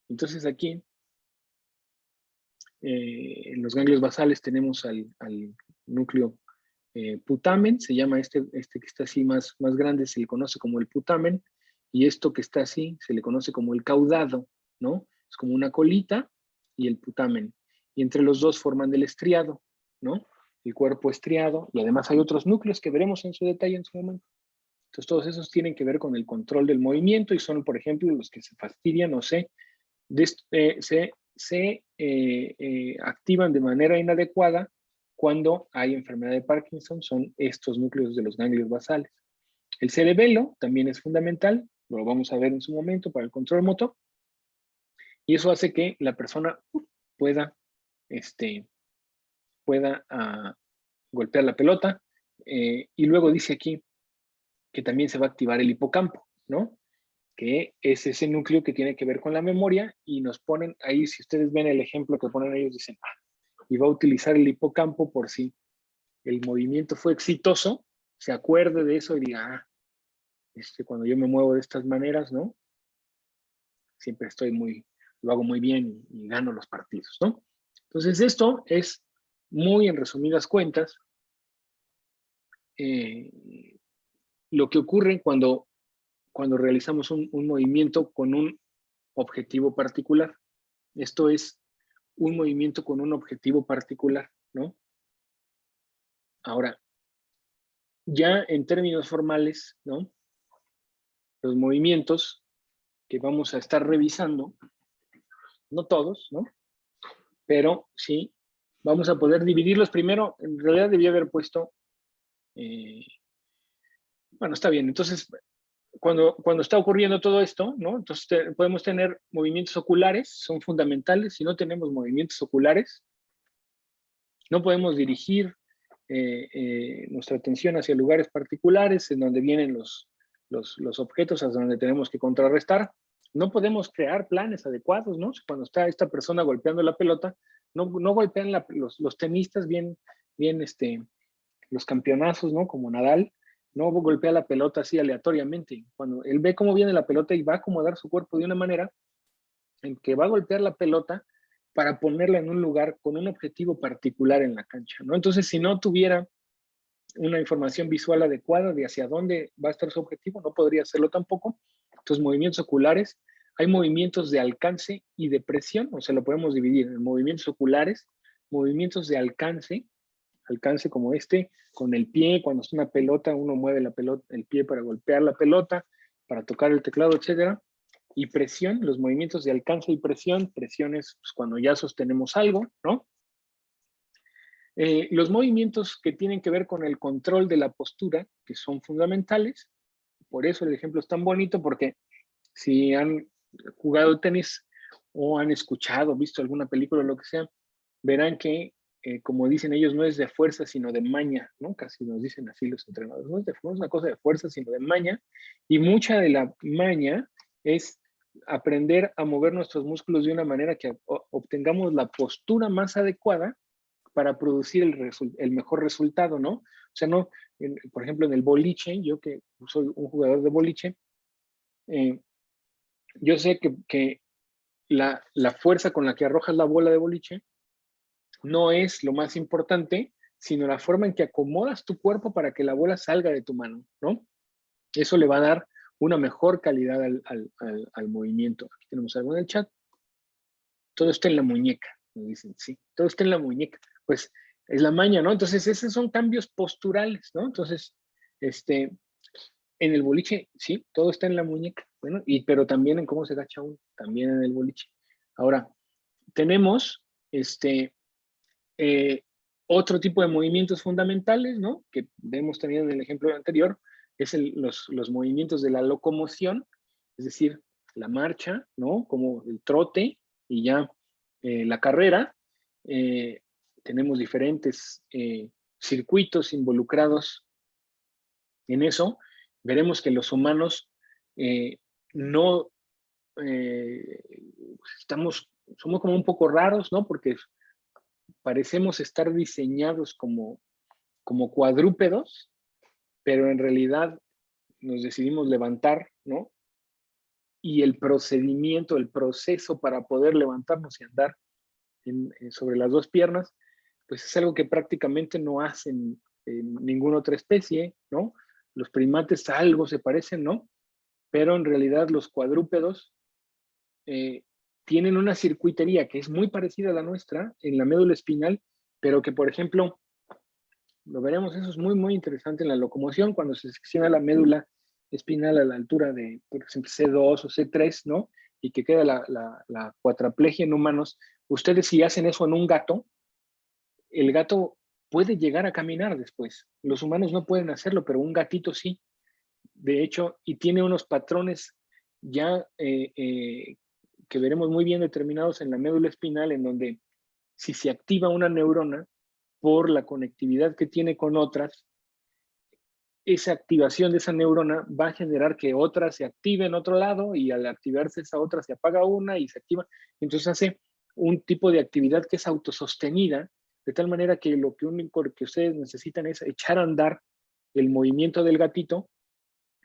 Entonces aquí, en los ganglios basales tenemos al núcleo putamen, se llama este que está así más grande, se le conoce como el putamen, y esto que está así se le conoce como el caudado, ¿no? Es como una colita y el putamen. Y entre los dos forman el estriado, ¿no? El cuerpo estriado, y además hay otros núcleos que veremos en su detalle en su momento. Entonces todos esos tienen que ver con el control del movimiento y son, por ejemplo, los que se fastidian o se activan de manera inadecuada cuando hay enfermedad de Parkinson, son estos núcleos de los ganglios basales. El cerebelo también es fundamental, lo vamos a ver en su momento para el control motor, y eso hace que la persona pueda pueda golpear la pelota. Y luego dice aquí que también se va a activar el hipocampo, ¿no? Que es ese núcleo que tiene que ver con la memoria, y nos ponen ahí, si ustedes ven el ejemplo que ponen ellos, dicen, y va a utilizar el hipocampo por si el movimiento fue exitoso, se acuerde de eso y diga, cuando yo me muevo de estas maneras, ¿no? Siempre lo hago muy bien y gano los partidos, ¿no? Entonces esto es muy en resumidas cuentas lo que ocurre cuando realizamos un movimiento con un objetivo particular. Esto es un movimiento con un objetivo particular, ¿no? Ahora, ya en términos formales, ¿no? Los movimientos que vamos a estar revisando, no todos, ¿no? Pero sí, vamos a poder dividirlos. Primero, en realidad debía haber puesto, bueno, está bien. Entonces, cuando está ocurriendo todo esto, ¿no? Entonces podemos tener movimientos oculares, son fundamentales. Si no tenemos movimientos oculares, no podemos dirigir nuestra atención hacia lugares particulares en donde vienen los objetos, hacia donde tenemos que contrarrestar. No podemos crear planes adecuados, ¿no? Cuando está esta persona golpeando la pelota, no golpean los tenistas bien, los campeonazos, ¿no? Como Nadal, no golpea la pelota así aleatoriamente. Cuando él ve cómo viene la pelota y va a acomodar su cuerpo de una manera en que va a golpear la pelota para ponerla en un lugar con un objetivo particular en la cancha, ¿no? Entonces, si no tuviera una información visual adecuada de hacia dónde va a estar su objetivo, no podría hacerlo tampoco. Entonces, movimientos oculares, hay movimientos de alcance y de presión, o sea, lo podemos dividir en movimientos oculares, movimientos de alcance como con el pie, cuando es una pelota, uno mueve el pie para golpear la pelota, para tocar el teclado, etcétera. Y presión, los movimientos de alcance y presión es pues, cuando ya sostenemos algo, ¿no? Los movimientos que tienen que ver con el control de la postura, que son fundamentales, por eso el ejemplo es tan bonito, porque si han jugado tenis o han escuchado, visto alguna película o lo que sea, verán que, como dicen ellos, no es de fuerza, sino de maña, ¿no? Casi nos dicen así los entrenadores, no es una cosa de fuerza, sino de maña, y mucha de la maña es aprender a mover nuestros músculos de una manera que obtengamos la postura más adecuada para producir el mejor resultado, ¿no? O sea, no, por ejemplo, en el boliche, yo que soy un jugador de boliche, yo sé que la fuerza con la que arrojas la bola de boliche no es lo más importante, sino la forma en que acomodas tu cuerpo para que la bola salga de tu mano, ¿no? Eso le va a dar una mejor calidad al movimiento. Aquí tenemos algo en el chat. Todo está en la muñeca, nos dicen, sí, todo está en la muñeca. Pues es la maña, ¿no? Entonces, esos son cambios posturales, ¿no? Entonces, en el boliche, sí, todo está en la muñeca, bueno, pero también en cómo se agacha uno, también en el boliche. Ahora, tenemos otro tipo de movimientos fundamentales, ¿no? Que hemos tenido en el ejemplo anterior, es los movimientos de la locomoción, es decir, la marcha, ¿no? Como el trote y ya la carrera. Tenemos diferentes circuitos involucrados en eso. Veremos que los humanos no somos como un poco raros, ¿no? Porque parecemos estar diseñados como cuadrúpedos, pero en realidad nos decidimos levantar, ¿no? Y el procedimiento, el proceso para poder levantarnos y andar sobre las dos piernas, pues es algo que prácticamente no hacen ninguna otra especie, ¿no? Los primates algo se parecen, ¿no? Pero en realidad los cuadrúpedos tienen una circuitería que es muy parecida a la nuestra en la médula espinal, pero que, por ejemplo, lo veremos, eso es muy, muy interesante en la locomoción, cuando se secciona la médula espinal a la altura de, por ejemplo, C2 o C3, ¿no? Y que queda la cuadraplegia en humanos. Ustedes si hacen eso en un gato, el gato puede llegar a caminar después. Los humanos no pueden hacerlo, pero un gatito sí. De hecho, y tiene unos patrones ya que veremos muy bien determinados en la médula espinal, en donde si se activa una neurona, por la conectividad que tiene con otras, esa activación de esa neurona va a generar que otra se active en otro lado y al activarse esa otra se apaga una y se activa. Entonces hace un tipo de actividad que es autosostenida, de tal manera que lo que único que ustedes necesitan es echar a andar el movimiento del gatito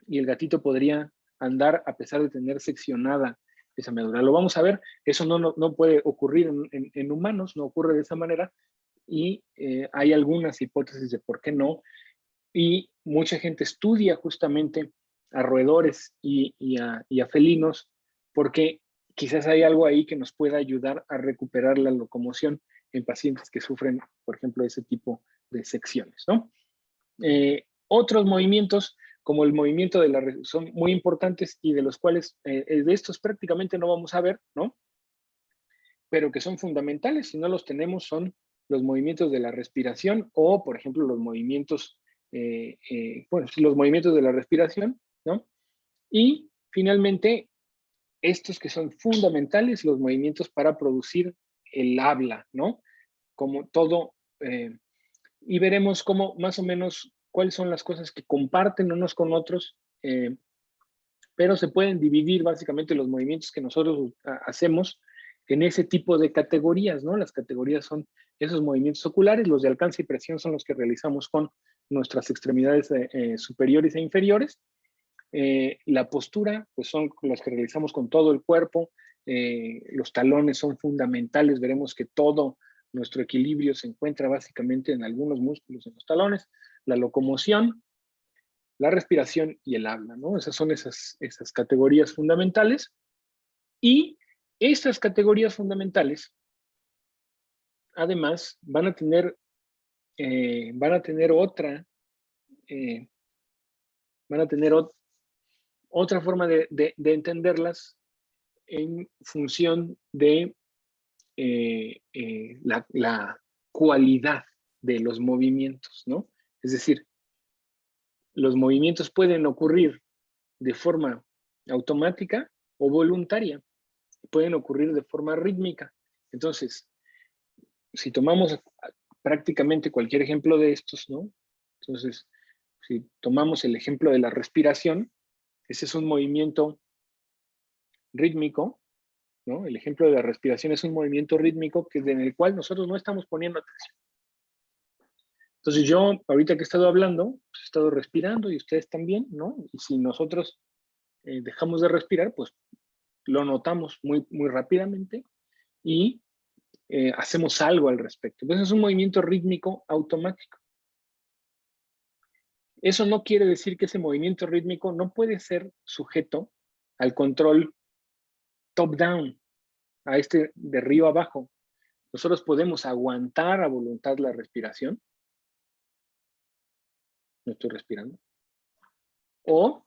y el gatito podría andar a pesar de tener seccionada esa médula. Lo vamos a ver, eso no puede ocurrir en humanos, no ocurre de esa manera y hay algunas hipótesis de por qué no. Y mucha gente estudia justamente a roedores y a felinos porque quizás hay algo ahí que nos pueda ayudar a recuperar la locomoción en pacientes que sufren, por ejemplo, ese tipo de secciones, ¿no? Otros movimientos, como el movimiento de la son muy importantes y de los cuales de estos prácticamente no vamos a ver, ¿no? Pero que son fundamentales, si no los tenemos, son los movimientos de la respiración o, por ejemplo, los movimientos los movimientos de la respiración, ¿no? Y finalmente, estos que son fundamentales, los movimientos para producir el habla, ¿no? Como todo, y veremos cómo más o menos cuáles son las cosas que comparten unos con otros, pero se pueden dividir básicamente los movimientos que nosotros hacemos en ese tipo de categorías, ¿no? Las categorías son esos movimientos oculares, los de alcance y presión son los que realizamos con nuestras extremidades superiores e inferiores. La postura, pues son las que realizamos con todo el cuerpo. Los talones son fundamentales, veremos que todo nuestro equilibrio se encuentra básicamente en algunos músculos en los talones. La locomoción, la respiración y el habla, ¿no? Esas son esas categorías fundamentales. Y estas categorías fundamentales, además, van a tener otra forma de entenderlas en función de la cualidad de los movimientos, ¿no? Es decir, los movimientos pueden ocurrir de forma automática o voluntaria, pueden ocurrir de forma rítmica. Entonces, si tomamos prácticamente cualquier ejemplo de estos, ¿no? Entonces, si tomamos el ejemplo de la respiración, ese es un movimiento rítmico, ¿no? El ejemplo de la respiración es un movimiento rítmico en el cual nosotros no estamos poniendo atención. Entonces yo, ahorita que he estado hablando, pues he estado respirando y ustedes también, ¿no? Y si nosotros dejamos de respirar, pues lo notamos muy, muy rápidamente y hacemos algo al respecto. Entonces es un movimiento rítmico automático. Eso no quiere decir que ese movimiento rítmico no puede ser sujeto al control top-down, a este de arriba abajo. Nosotros podemos aguantar a voluntad la respiración. No estoy respirando. O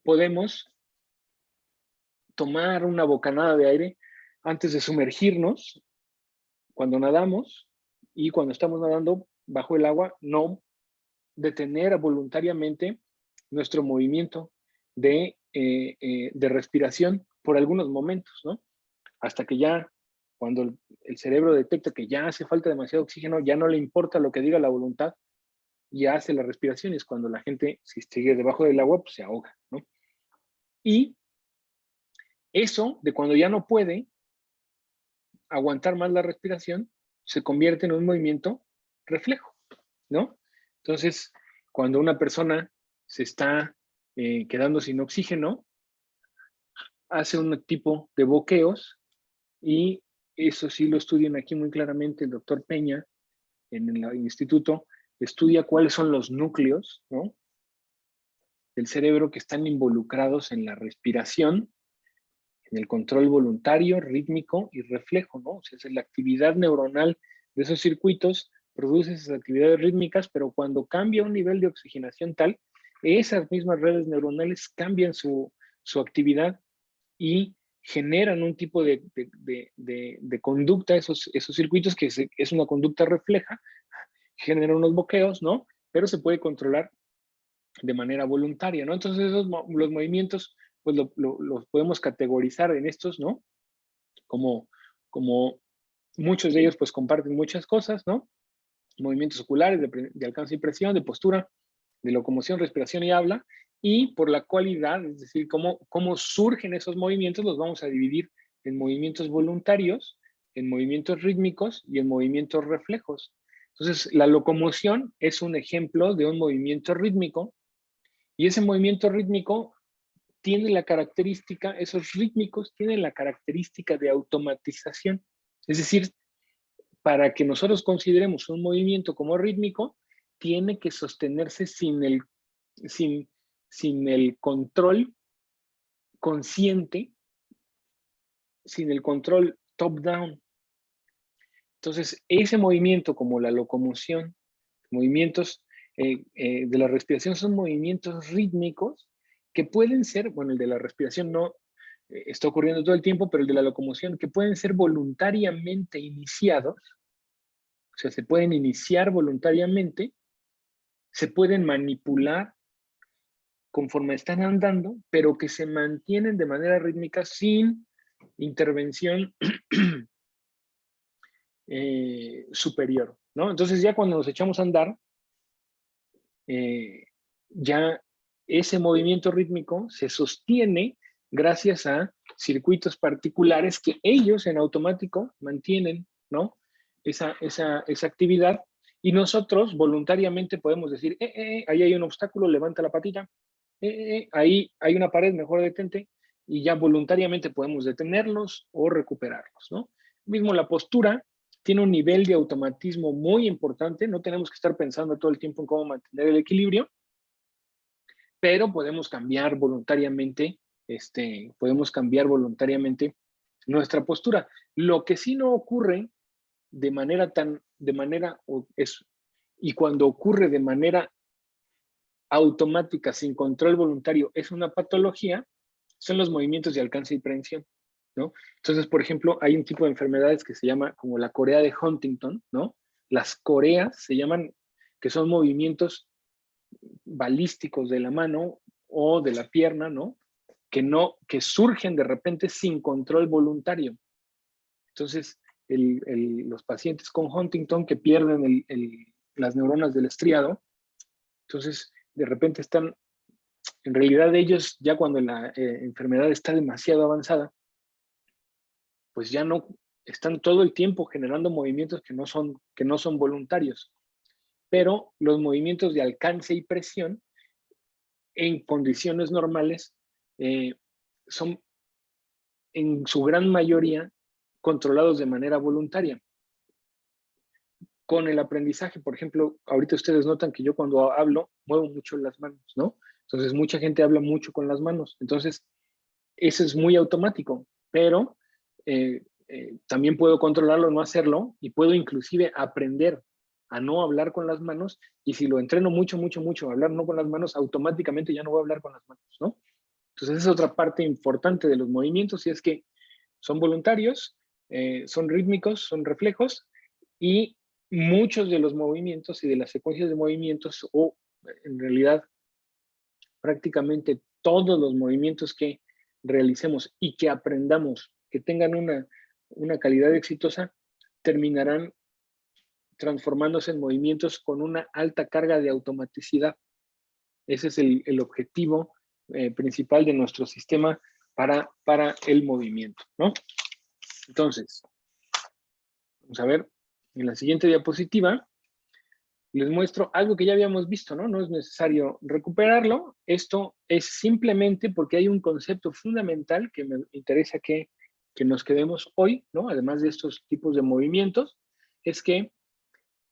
podemos tomar una bocanada de aire antes de sumergirnos cuando nadamos y cuando estamos nadando bajo el agua, no detener voluntariamente nuestro movimiento de respiración por algunos momentos, ¿no? Hasta que ya, cuando el cerebro detecta que ya hace falta demasiado oxígeno, ya no le importa lo que diga la voluntad y hace la respiración. Y es cuando la gente, si sigue debajo del agua, pues se ahoga, ¿no? Y eso, de cuando ya no puede aguantar más la respiración, se convierte en un movimiento reflejo, ¿no? Entonces, cuando una persona se está quedando sin oxígeno, hace un tipo de boqueos y eso sí lo estudian aquí muy claramente el doctor Peña en el instituto, estudia cuáles son los núcleos, ¿no? del cerebro que están involucrados en la respiración, en el control voluntario, rítmico y reflejo, ¿no? O sea, es la actividad neuronal de esos circuitos, produce esas actividades rítmicas, pero cuando cambia un nivel de oxigenación tal, esas mismas redes neuronales cambian su actividad y generan un tipo de conducta, esos circuitos, que es una conducta refleja, generan unos bloqueos, ¿no? Pero se puede controlar de manera voluntaria, ¿no? Entonces los movimientos, pues los podemos categorizar en estos, ¿no? Como muchos de ellos, pues comparten muchas cosas, ¿no? movimientos oculares, de alcance y presión, de postura, de locomoción, respiración y habla, y por la cualidad, es decir, cómo surgen esos movimientos, los vamos a dividir en movimientos voluntarios, en movimientos rítmicos y en movimientos reflejos. Entonces, la locomoción es un ejemplo de un movimiento rítmico, y ese movimiento rítmico tiene la característica, esos rítmicos tienen la característica de automatización. Es decir, para que nosotros consideremos un movimiento como rítmico, tiene que sostenerse sin el control consciente, sin el control top-down. Entonces, ese movimiento, como la locomoción, movimientos de la respiración, son movimientos rítmicos que pueden ser, bueno, el de la respiración no está ocurriendo todo el tiempo, pero el de la locomoción, que pueden ser voluntariamente iniciados, o sea, se pueden iniciar voluntariamente, se pueden manipular conforme están andando, pero que se mantienen de manera rítmica sin intervención superior, ¿no? Entonces ya cuando nos echamos a andar, ya ese movimiento rítmico se sostiene gracias a circuitos particulares que ellos en automático mantienen, ¿no? Esa actividad, y nosotros voluntariamente podemos decir, ahí hay un obstáculo, levanta la patita, ahí hay una pared, mejor detente, y ya voluntariamente podemos detenerlos o recuperarlos, ¿no? Mismo la postura tiene un nivel de automatismo muy importante, no tenemos que estar pensando todo el tiempo en cómo mantener el equilibrio, pero podemos cambiar voluntariamente, nuestra postura. Lo que sí no ocurre y cuando ocurre de manera automática, sin control voluntario, es una patología, son los movimientos de alcance y prehensión, ¿no? Entonces, por ejemplo, hay un tipo de enfermedades que se llama como la corea de Huntington, ¿no? Las coreas se llaman, que son movimientos balísticos de la mano o de la pierna, ¿no? Que surgen de repente sin control voluntario. Entonces, los pacientes con Huntington que pierden las neuronas del estriado, entonces de repente están, en realidad ellos ya cuando la enfermedad está demasiado avanzada, pues ya no están todo el tiempo generando movimientos que no son voluntarios, pero los movimientos de alcance y presión en condiciones normales son en su gran mayoría controlados de manera voluntaria. Con el aprendizaje, por ejemplo, ahorita ustedes notan que yo cuando hablo muevo mucho las manos, ¿no? Entonces mucha gente habla mucho con las manos. Entonces, eso es muy automático, pero también puedo controlarlo, no hacerlo, y puedo inclusive aprender a no hablar con las manos, y si lo entreno mucho, a hablar no con las manos, automáticamente ya no voy a hablar con las manos, ¿no? Entonces, esa es otra parte importante de los movimientos, y es que son voluntarios, son rítmicos, son reflejos, y muchos de los movimientos y de las secuencias de movimientos, o en realidad prácticamente todos los movimientos que realicemos y que aprendamos, que tengan una calidad exitosa, terminarán transformándose en movimientos con una alta carga de automaticidad. Ese es el objetivo principal de nuestro sistema para el movimiento, ¿no? Entonces, vamos a ver en la siguiente diapositiva. Les muestro algo que ya habíamos visto, ¿no? No es necesario recuperarlo. Esto es simplemente porque hay un concepto fundamental que me interesa que nos quedemos hoy, ¿no? Además de estos tipos de movimientos, es que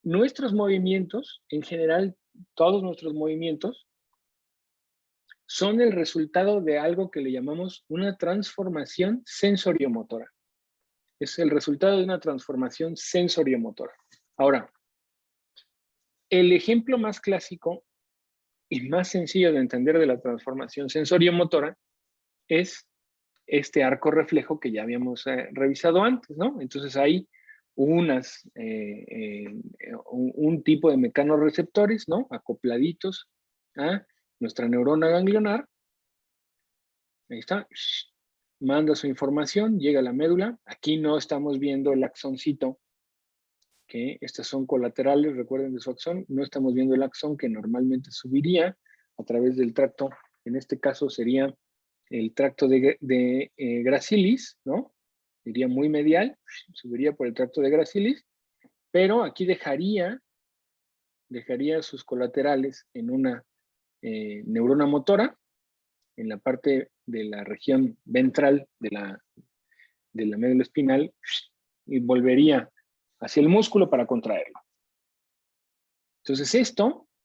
nuestros movimientos, en general, todos nuestros movimientos, son el resultado de algo que le llamamos una transformación sensoriomotora. Es el resultado de una transformación sensoriomotora. Ahora, el ejemplo más clásico y más sencillo de entender de la transformación sensoriomotora es este arco reflejo que ya habíamos revisado antes, ¿no? Entonces hay un tipo de mecanorreceptores, ¿no? Acopladitos a nuestra neurona ganglionar. Ahí está. Manda su información, llega a la médula. Aquí no estamos viendo el axoncito que estas son colaterales, recuerden, de su axón. No estamos viendo el axón que normalmente subiría a través del tracto. En este caso sería el tracto de gracilis, ¿no? Iría muy medial, subiría por el tracto de gracilis, pero aquí dejaría sus colaterales en una neurona motora, en la parte de la región ventral de la médula espinal, y volvería hacia el músculo para contraerlo. Entonces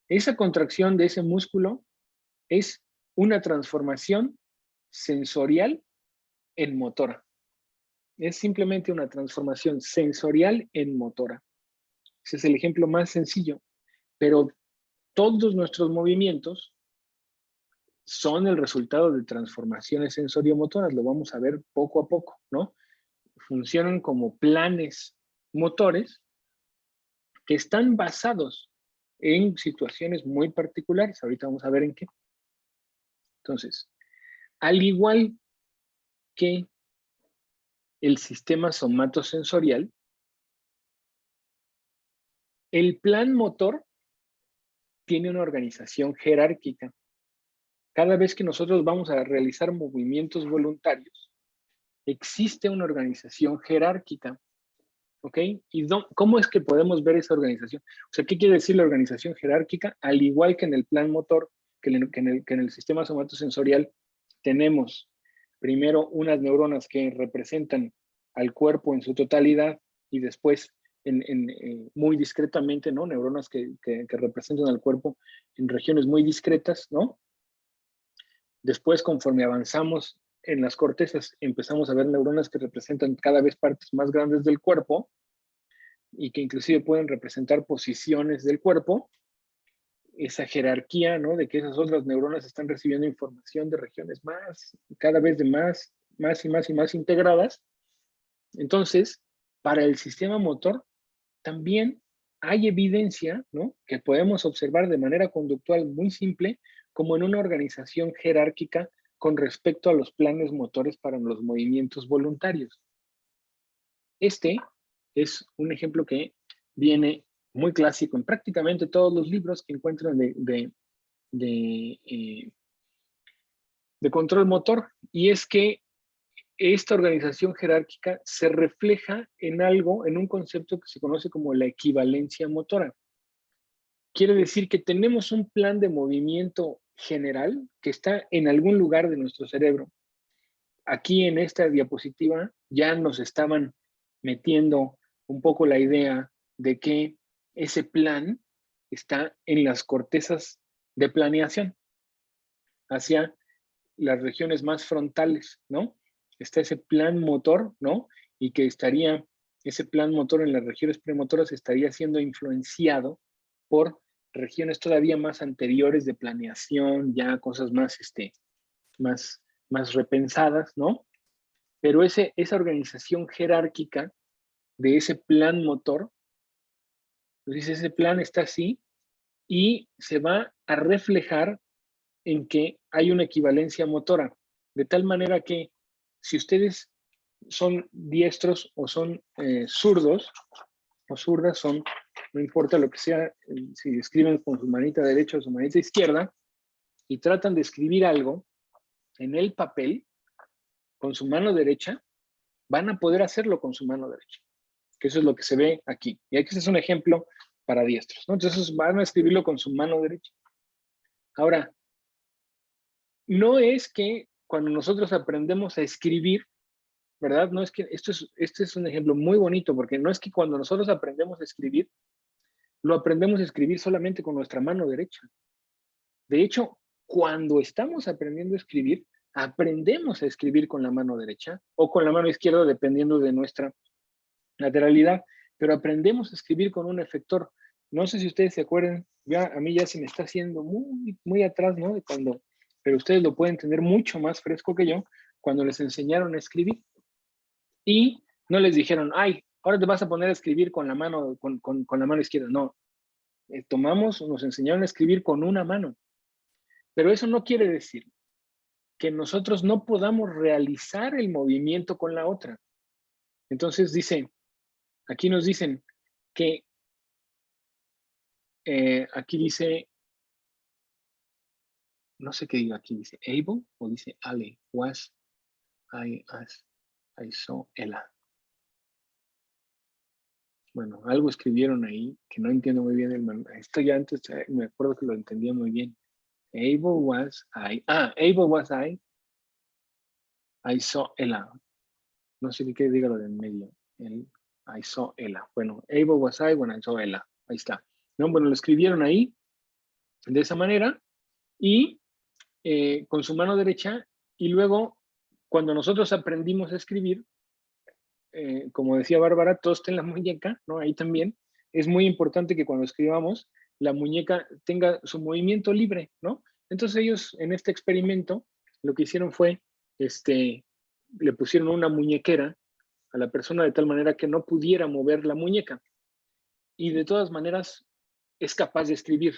esa contracción de ese músculo es una transformación sensorial en motora. Es simplemente una transformación sensorial en motora. Ese es el ejemplo más sencillo, pero todos nuestros movimientos son el resultado de transformaciones sensoriomotoras, lo vamos a ver poco a poco, ¿no? Funcionan como planes motores que están basados en situaciones muy particulares. Ahorita vamos a ver en qué. Entonces, al igual que el sistema somatosensorial, el plan motor tiene una organización jerárquica. Cada vez que nosotros vamos a realizar movimientos voluntarios, existe una organización jerárquica. ¿Ok? ¿Y cómo es que podemos ver esa organización? O sea, ¿qué quiere decir la organización jerárquica? Al igual que en el plan motor, que en el sistema somatosensorial, tenemos primero unas neuronas que representan al cuerpo en su totalidad y después muy discretamente, ¿no? Neuronas que representan al cuerpo en regiones muy discretas, ¿no? Después, conforme avanzamos en las cortezas, empezamos a ver neuronas que representan cada vez partes más grandes del cuerpo y que inclusive pueden representar posiciones del cuerpo. Esa jerarquía, ¿no? De que esas otras neuronas están recibiendo información de regiones cada vez de más y más integradas. Entonces, para el sistema motor, también hay evidencia, ¿no? Que podemos observar de manera conductual muy simple, como en una organización jerárquica con respecto a los planes motores para los movimientos voluntarios. Este es un ejemplo que viene muy clásico en prácticamente todos los libros que encuentran de control motor, y es que esta organización jerárquica se refleja en algo, en un concepto que se conoce como la equivalencia motora. Quiere decir que tenemos un plan de movimiento general que está en algún lugar de nuestro cerebro. Aquí en esta diapositiva ya nos estaban metiendo un poco la idea de que ese plan está en las cortezas de planeación, hacia las regiones más frontales, ¿no? Está ese plan motor, ¿no? Y que ese plan motor en las regiones premotoras estaría siendo influenciado por regiones todavía más anteriores de planeación, ya cosas más repensadas, ¿no? Pero esa organización jerárquica de ese plan motor, entonces ese plan está así y se va a reflejar en que hay una equivalencia motora, de tal manera que si ustedes son diestros o son zurdos o zurdas, no importa lo que sea, si escriben con su manita derecha o su manita izquierda y tratan de escribir algo en el papel con su mano derecha, van a poder hacerlo con su mano derecha, que eso es lo que se ve aquí. Y aquí es un ejemplo para diestros, ¿no? Entonces van a escribirlo con su mano derecha. Ahora, no es que cuando nosotros aprendemos a escribir, ¿verdad? No es que, este es un ejemplo muy bonito, porque no es que cuando nosotros aprendemos a escribir, lo aprendemos a escribir solamente con nuestra mano derecha. De hecho, cuando estamos aprendiendo a escribir, aprendemos a escribir con la mano derecha o con la mano izquierda, dependiendo de nuestra lateralidad, pero aprendemos a escribir con un efector. No sé si ustedes se acuerdan, a mí ya se me está haciendo muy atrás, ¿no? Pero ustedes lo pueden tener mucho más fresco que yo, cuando les enseñaron a escribir y no les dijeron, ay, ahora te vas a poner a escribir con la mano, con la mano izquierda. No, nos enseñaron a escribir con una mano. Pero eso no quiere decir que nosotros no podamos realizar el movimiento con la otra. Entonces aquí nos dicen, que aquí dice, no sé qué digo aquí, dice able o dice ale, was, I, as, I saw, Ella. Bueno, algo escribieron ahí que no entiendo muy bien. Esto ya antes me acuerdo que lo entendía muy bien. Able was I. Able was I saw Ella. No sé qué diga lo de en medio. I saw Ella. Bueno, able was I when I saw Ella. Ahí está. ¿No? Bueno, lo escribieron ahí de esa manera y con su mano derecha, y luego cuando nosotros aprendimos a escribir, como decía Bárbara, todo está en la muñeca, ¿no? Ahí también es muy importante que cuando escribamos la muñeca tenga su movimiento libre, ¿no? Entonces ellos en este experimento lo que hicieron fue, le pusieron una muñequera a la persona de tal manera que no pudiera mover la muñeca y de todas maneras es capaz de escribir.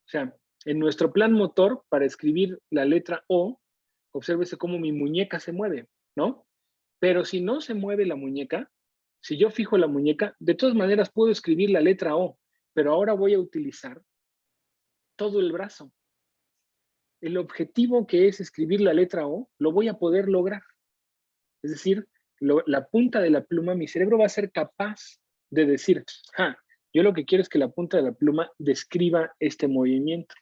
O sea, en nuestro plan motor para escribir la letra O, obsérvese cómo mi muñeca se mueve, ¿no? Pero si no se mueve la muñeca, si yo fijo la muñeca, de todas maneras puedo escribir la letra O, pero ahora voy a utilizar todo el brazo. El objetivo que es escribir la letra O, lo voy a poder lograr. Es decir, la punta de la pluma, mi cerebro va a ser capaz de decir, yo lo que quiero es que la punta de la pluma describa este movimiento.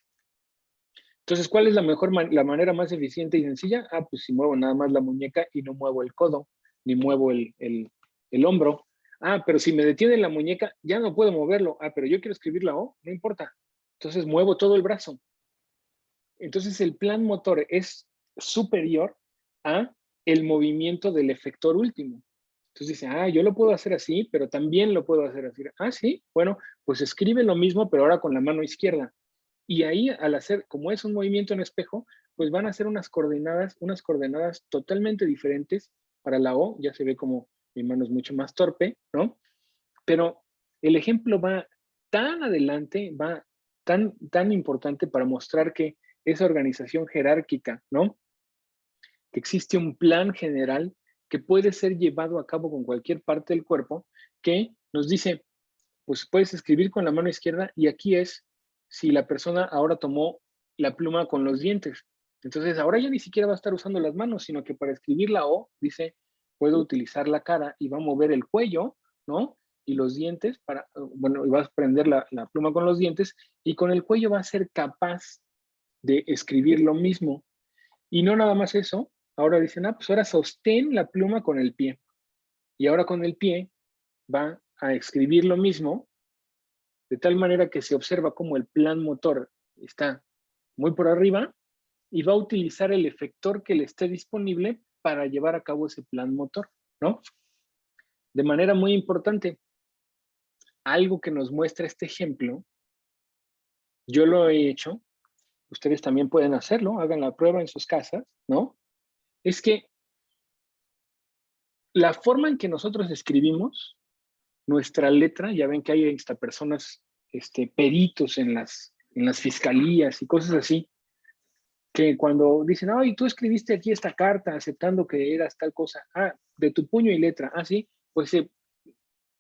Entonces, ¿cuál es la manera más eficiente y sencilla? Pues si muevo nada más la muñeca y no muevo el codo, ni muevo el hombro. Pero si me detiene la muñeca, ya no puedo moverlo. Pero yo quiero escribir la O, no importa. Entonces muevo todo el brazo. Entonces el plan motor es superior a el movimiento del efector último. Entonces dice, yo lo puedo hacer así, pero también lo puedo hacer así. Sí, bueno, pues escribe lo mismo, pero ahora con la mano izquierda. Y ahí, al hacer, como es un movimiento en espejo, pues van a ser unas coordenadas totalmente diferentes para la O. Ya se ve como mi mano es mucho más torpe, ¿no? Pero el ejemplo va tan adelante, va tan importante para mostrar que esa organización jerárquica, ¿no? Que existe un plan general que puede ser llevado a cabo con cualquier parte del cuerpo, que nos dice, pues puedes escribir con la mano izquierda y aquí es si la persona ahora tomó la pluma con los dientes. Entonces ahora ya ni siquiera va a estar usando las manos, sino que para escribir la O, dice, puedo utilizar la cara y va a mover el cuello, ¿no? Y los dientes, y vas a prender la pluma con los dientes y con el cuello va a ser capaz de escribir lo mismo. Y no nada más eso, ahora dicen, pues ahora sostén la pluma con el pie. Y ahora con el pie va a escribir lo mismo, de tal manera que se observa cómo el plan motor está muy por arriba y va a utilizar el efector que le esté disponible para llevar a cabo ese plan motor, ¿no? De manera muy importante, algo que nos muestra este ejemplo, yo lo he hecho, ustedes también pueden hacerlo, hagan la prueba en sus casas, ¿no? Es que la forma en que nosotros escribimos nuestra letra, ya ven que hay hasta personas, peritos en las fiscalías y cosas así, que cuando dicen, ay, tú escribiste aquí esta carta aceptando que eras tal cosa, de tu puño y letra, sí, pues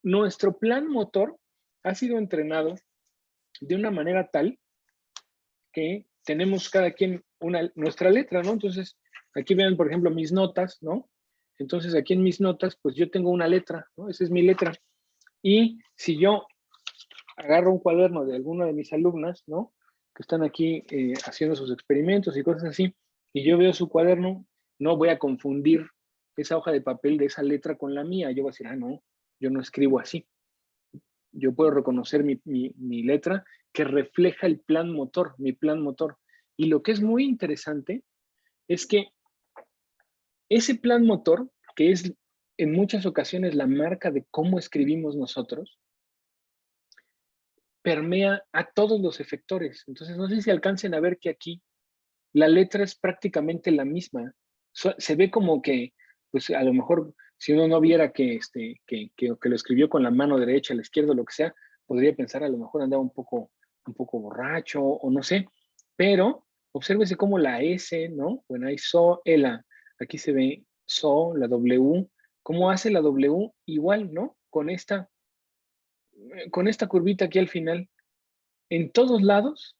nuestro plan motor ha sido entrenado de una manera tal que tenemos cada quien nuestra letra, ¿no? Entonces, aquí ven, por ejemplo, mis notas, ¿no? Entonces, aquí en mis notas, pues yo tengo una letra, ¿no? Esa es mi letra. Y si yo agarro un cuaderno de alguna de mis alumnas, ¿no? Que están aquí haciendo sus experimentos y cosas así, y yo veo su cuaderno, no voy a confundir esa hoja de papel de esa letra con la mía. Yo voy a decir, no, yo no escribo así. Yo puedo reconocer mi letra que refleja el plan motor, mi plan motor. Y lo que es muy interesante es que ese plan motor, que es en muchas ocasiones la marca de cómo escribimos nosotros, permea a todos los efectores. Entonces, no sé si alcancen a ver que aquí la letra es prácticamente la misma. Se ve como que, pues a lo mejor, si uno no viera que lo escribió con la mano derecha, la izquierda, lo que sea, podría pensar a lo mejor andaba un poco borracho o no sé. Pero obsérvese cómo la S, ¿no? Bueno, ahí so, ela. Aquí se ve so, la W. ¿Cómo hace la W? Igual, ¿no? Con esta con esta curvita aquí al final, en todos lados,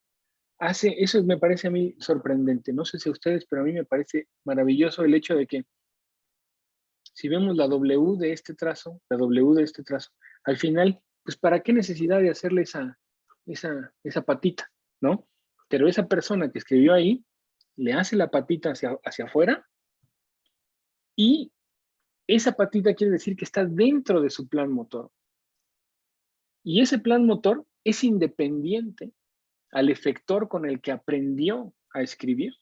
eso me parece a mí sorprendente. No sé si a ustedes, pero a mí me parece maravilloso el hecho de que si vemos la W de este trazo, al final, pues ¿para qué necesidad de hacerle esa patita, ¿no? Pero esa persona que escribió ahí, le hace la patita hacia afuera y esa patita quiere decir que está dentro de su plan motor. Y ese plan motor es independiente al efector con el que aprendió a escribir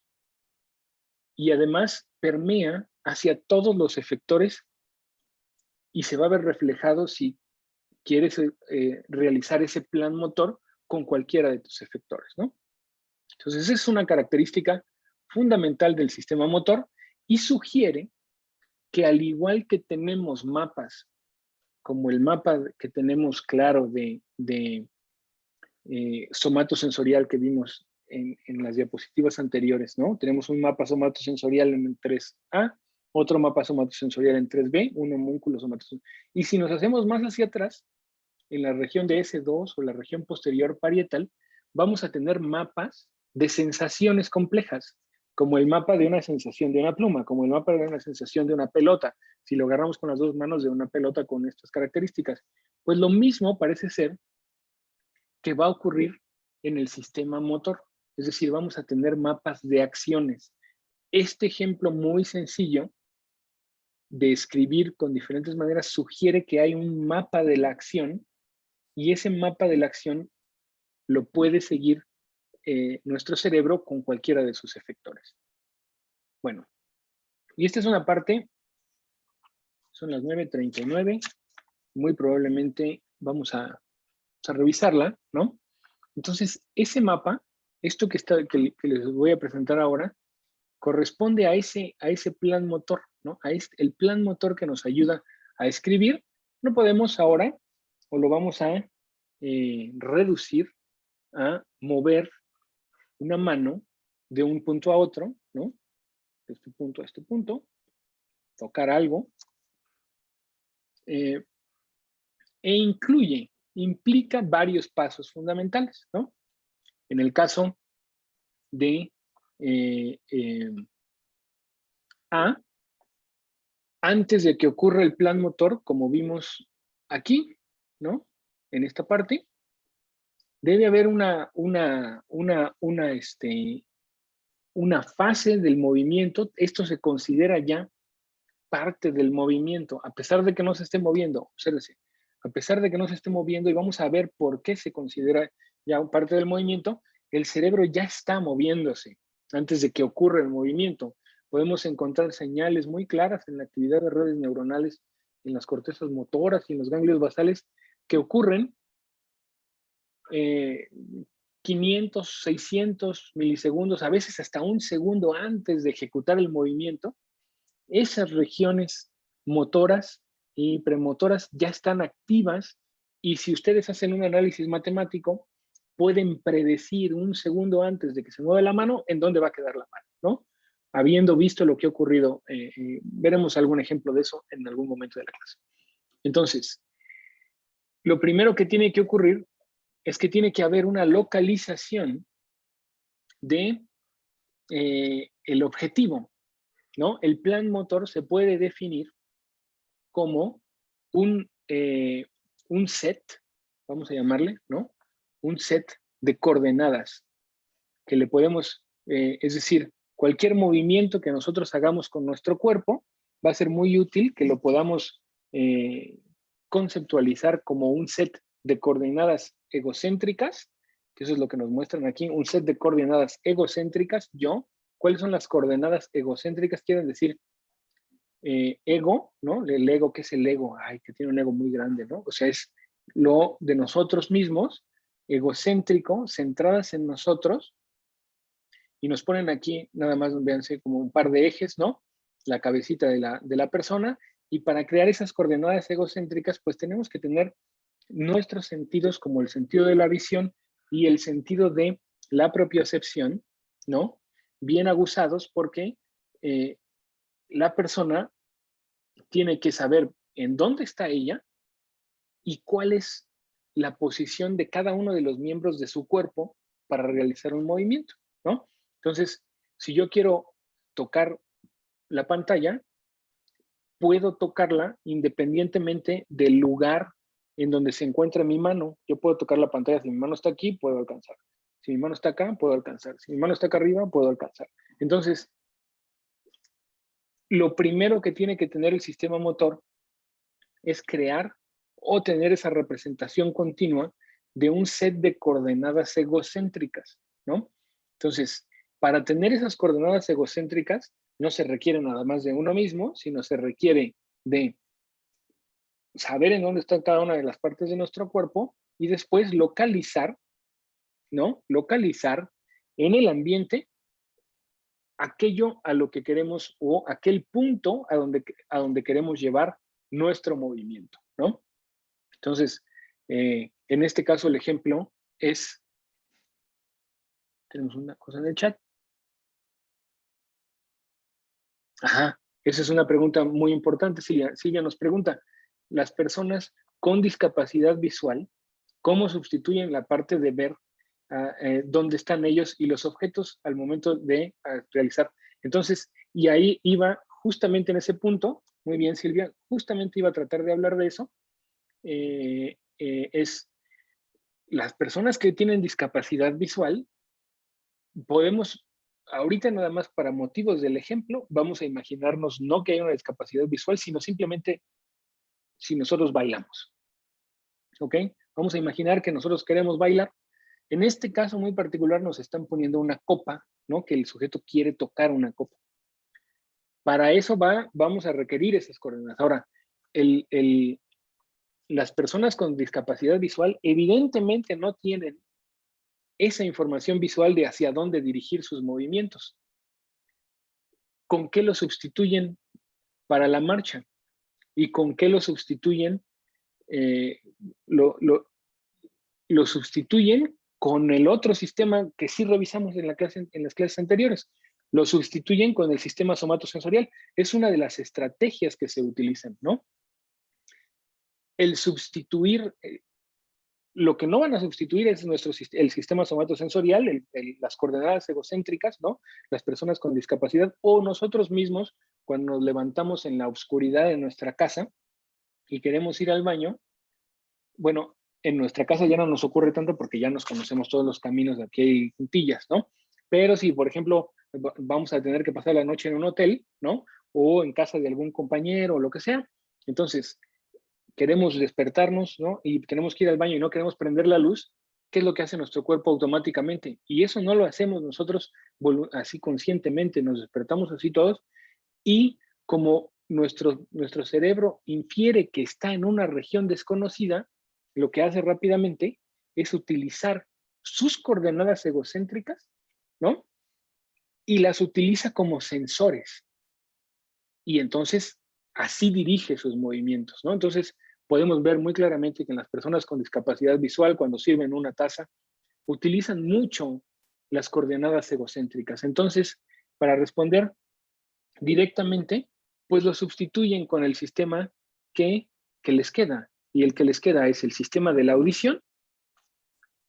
y además permea hacia todos los efectores y se va a ver reflejado si quieres realizar ese plan motor con cualquiera de tus efectores, ¿no? Entonces, esa es una característica fundamental del sistema motor y sugiere que al igual que tenemos mapas, como el mapa que tenemos claro de somatosensorial que vimos en las diapositivas anteriores, ¿no? Tenemos un mapa somatosensorial en el 3A, otro mapa somatosensorial en 3B, un homúnculo somatosensorial. Y si nos hacemos más hacia atrás, en la región de S2 o la región posterior parietal, vamos a tener mapas de sensaciones complejas, como el mapa de una sensación de una pluma, como el mapa de una sensación de una pelota, si lo agarramos con las dos manos de una pelota con estas características. Pues lo mismo parece ser que va a ocurrir en el sistema motor, es decir, vamos a tener mapas de acciones. Este ejemplo muy sencillo de escribir con diferentes maneras sugiere que hay un mapa de la acción y ese mapa de la acción lo puede seguir nuestro cerebro con cualquiera de sus efectores. Bueno, y esta es una parte, son las 9:39, muy probablemente vamos a revisarla, ¿no? Entonces, ese mapa, esto que les voy a presentar ahora, corresponde a ese plan motor, ¿no? El plan motor que nos ayuda a escribir. No podemos ahora, o lo vamos a reducir a mover una mano de un punto a otro, ¿no? De este punto a este punto, tocar algo, e implica varios pasos fundamentales, ¿no? En el caso de A, antes de que ocurra el plan motor, como vimos aquí, ¿no? En esta parte, debe haber una fase del movimiento. Esto se considera ya parte del movimiento, a pesar de que no se esté moviendo, obsérvese, a pesar de que no se esté moviendo, y vamos a ver por qué se considera ya parte del movimiento, el cerebro ya está moviéndose antes de que ocurra el movimiento. Podemos encontrar señales muy claras en la actividad de redes neuronales, en las cortezas motoras y en los ganglios basales, que ocurren 500, 600 milisegundos, a veces hasta un segundo antes de ejecutar el movimiento. Esas regiones motoras y premotoras ya están activas y si ustedes hacen un análisis matemático, pueden predecir un segundo antes de que se mueva la mano en dónde va a quedar la mano, ¿no? Habiendo visto lo que ha ocurrido, veremos algún ejemplo de eso en algún momento de la clase. Entonces, lo primero que tiene que ocurrir es que tiene que haber una localización de el objetivo, ¿no? El plan motor se puede definir como un set, vamos a llamarle, ¿no? Un set de coordenadas que le podemos, es decir, cualquier movimiento que nosotros hagamos con nuestro cuerpo va a ser muy útil que lo podamos conceptualizar como un set de coordenadas egocéntricas, que eso es lo que nos muestran aquí, un set de coordenadas egocéntricas, yo. ¿Cuáles son las coordenadas egocéntricas? Quieren decir ego, ¿no? El ego, ¿qué es el ego? Ay, que tiene un ego muy grande, ¿no? O sea, es lo de nosotros mismos, egocéntrico, centradas en nosotros, y nos ponen aquí, nada más, véanse, como un par de ejes, ¿no? La cabecita de la persona, y para crear esas coordenadas egocéntricas, pues tenemos que tener nuestros sentidos como el sentido de la visión y el sentido de la propiocepción, ¿no? Bien aguzados porque la persona tiene que saber en dónde está ella y cuál es la posición de cada uno de los miembros de su cuerpo para realizar un movimiento, ¿no? Entonces, si yo quiero tocar la pantalla, puedo tocarla independientemente del lugar en donde se encuentra mi mano. Yo puedo tocar la pantalla, si mi mano está aquí, puedo alcanzar. Si mi mano está acá, puedo alcanzar. Si mi mano está acá arriba, puedo alcanzar. Entonces, lo primero que tiene que tener el sistema motor es crear o tener esa representación continua de un set de coordenadas egocéntricas, ¿no? Entonces, para tener esas coordenadas egocéntricas, no se requiere nada más de uno mismo, sino se requiere de saber en dónde está cada una de las partes de nuestro cuerpo y después localizar, ¿no? Localizar en el ambiente aquello a lo que queremos o aquel punto a donde queremos llevar nuestro movimiento, ¿no? Entonces, en este caso el ejemplo es, tenemos una cosa en el chat. Ajá, esa es una pregunta muy importante, Silvia. Silvia nos pregunta, las personas con discapacidad visual, ¿cómo sustituyen la parte de ver dónde están ellos y los objetos al momento de realizar? Entonces, y ahí iba justamente en ese punto, muy bien Silvia, justamente iba a tratar de hablar de eso, es las personas que tienen discapacidad visual, podemos, ahorita nada más para motivos del ejemplo, vamos a imaginarnos no que haya una discapacidad visual, sino simplemente si nosotros bailamos. ¿Ok? Vamos a imaginar que nosotros queremos bailar. En este caso muy particular nos están poniendo una copa, ¿no? Que el sujeto quiere tocar una copa. Para eso vamos a requerir esas coordenadas. Ahora, las personas con discapacidad visual evidentemente no tienen esa información visual de hacia dónde dirigir sus movimientos. ¿Con qué lo sustituyen para la marcha? ¿Y con qué lo sustituyen? Lo sustituyen con el otro sistema que sí revisamos en las clases anteriores. Lo sustituyen con el sistema somatosensorial. Es una de las estrategias que se utilizan, ¿no? El sustituir, lo que no van a sustituir es el sistema somatosensorial, las coordenadas egocéntricas, ¿no? Las personas con discapacidad o nosotros mismos, cuando nos levantamos en la oscuridad de nuestra casa y queremos ir al baño, bueno, en nuestra casa ya no nos ocurre tanto porque ya nos conocemos todos los caminos de aquí hay juntillas, ¿no? Pero si, por ejemplo, vamos a tener que pasar la noche en un hotel, ¿no? O en casa de algún compañero o lo que sea, entonces queremos despertarnos, ¿no? Y tenemos que ir al baño y no queremos prender la luz, ¿qué es lo que hace nuestro cuerpo automáticamente? Y eso no lo hacemos nosotros así conscientemente, nos despertamos así todos y como nuestro cerebro infiere que está en una región desconocida, lo que hace rápidamente es utilizar sus coordenadas egocéntricas, ¿no? Y las utiliza como sensores. Y entonces así dirige sus movimientos, ¿no? Entonces podemos ver muy claramente que en las personas con discapacidad visual, cuando sirven una taza, utilizan mucho las coordenadas egocéntricas. Entonces, para responder directamente, pues lo sustituyen con el sistema que les queda. Y el que les queda es el sistema de la audición,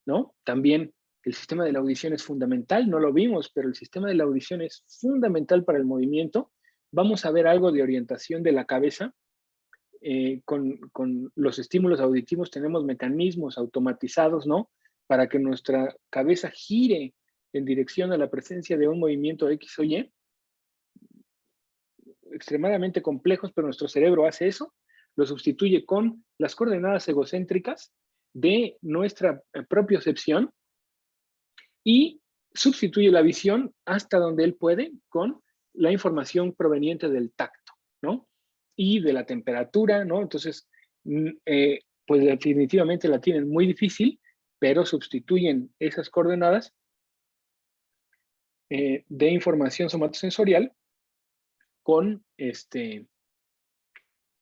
¿no? También el sistema de la audición es fundamental, no lo vimos, pero el sistema de la audición es fundamental para el movimiento. Vamos a ver algo de orientación de la cabeza. Con los estímulos auditivos tenemos mecanismos automatizados, ¿no? Para que nuestra cabeza gire en dirección a la presencia de un movimiento X o Y. Extremadamente complejos, pero nuestro cerebro hace eso, lo sustituye con las coordenadas egocéntricas de nuestra propiocepción y sustituye la visión hasta donde él puede con la información proveniente del tacto, ¿no? Y de la temperatura, ¿no? Entonces, pues definitivamente la tienen muy difícil, pero sustituyen esas coordenadas de información somatosensorial con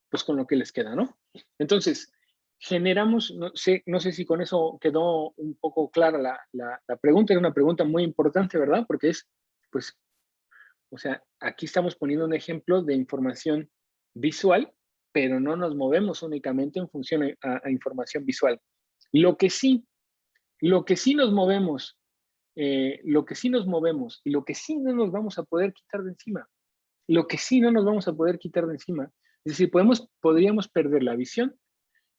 pues con lo que les queda, ¿no? Entonces, generamos, no sé si con eso quedó un poco clara la pregunta, era una pregunta muy importante, ¿verdad? Porque es, pues, o sea, aquí estamos poniendo un ejemplo de información visual, pero no nos movemos únicamente en función a información visual. Lo que sí nos movemos, lo que sí nos movemos y lo que sí no nos vamos a poder quitar de encima, lo que sí no nos vamos a poder quitar de encima, es decir, podríamos perder la visión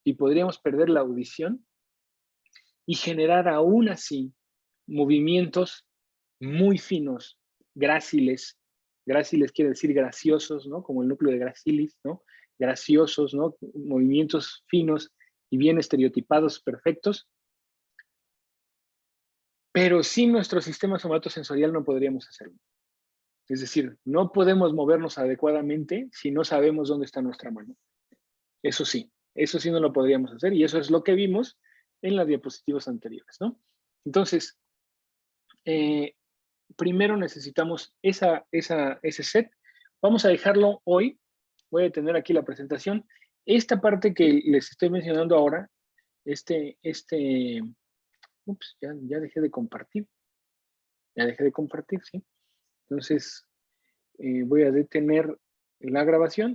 y podríamos perder la audición y generar aún así movimientos muy finos, gráciles. Gráciles quiere decir graciosos, ¿no? Como el núcleo de gracilis, ¿no? Graciosos, ¿no? Movimientos finos y bien estereotipados, perfectos. Pero sin nuestro sistema somatosensorial no podríamos hacerlo. Es decir, no podemos movernos adecuadamente si no sabemos dónde está nuestra mano. Eso sí no lo podríamos hacer y eso es lo que vimos en las diapositivas anteriores, ¿no? Entonces, primero necesitamos ese set. Vamos a dejarlo hoy. Voy a detener aquí la presentación. Esta parte que les estoy mencionando ahora, ups, ya dejé de compartir. Ya dejé de compartir, ¿sí? Entonces, voy a detener la grabación.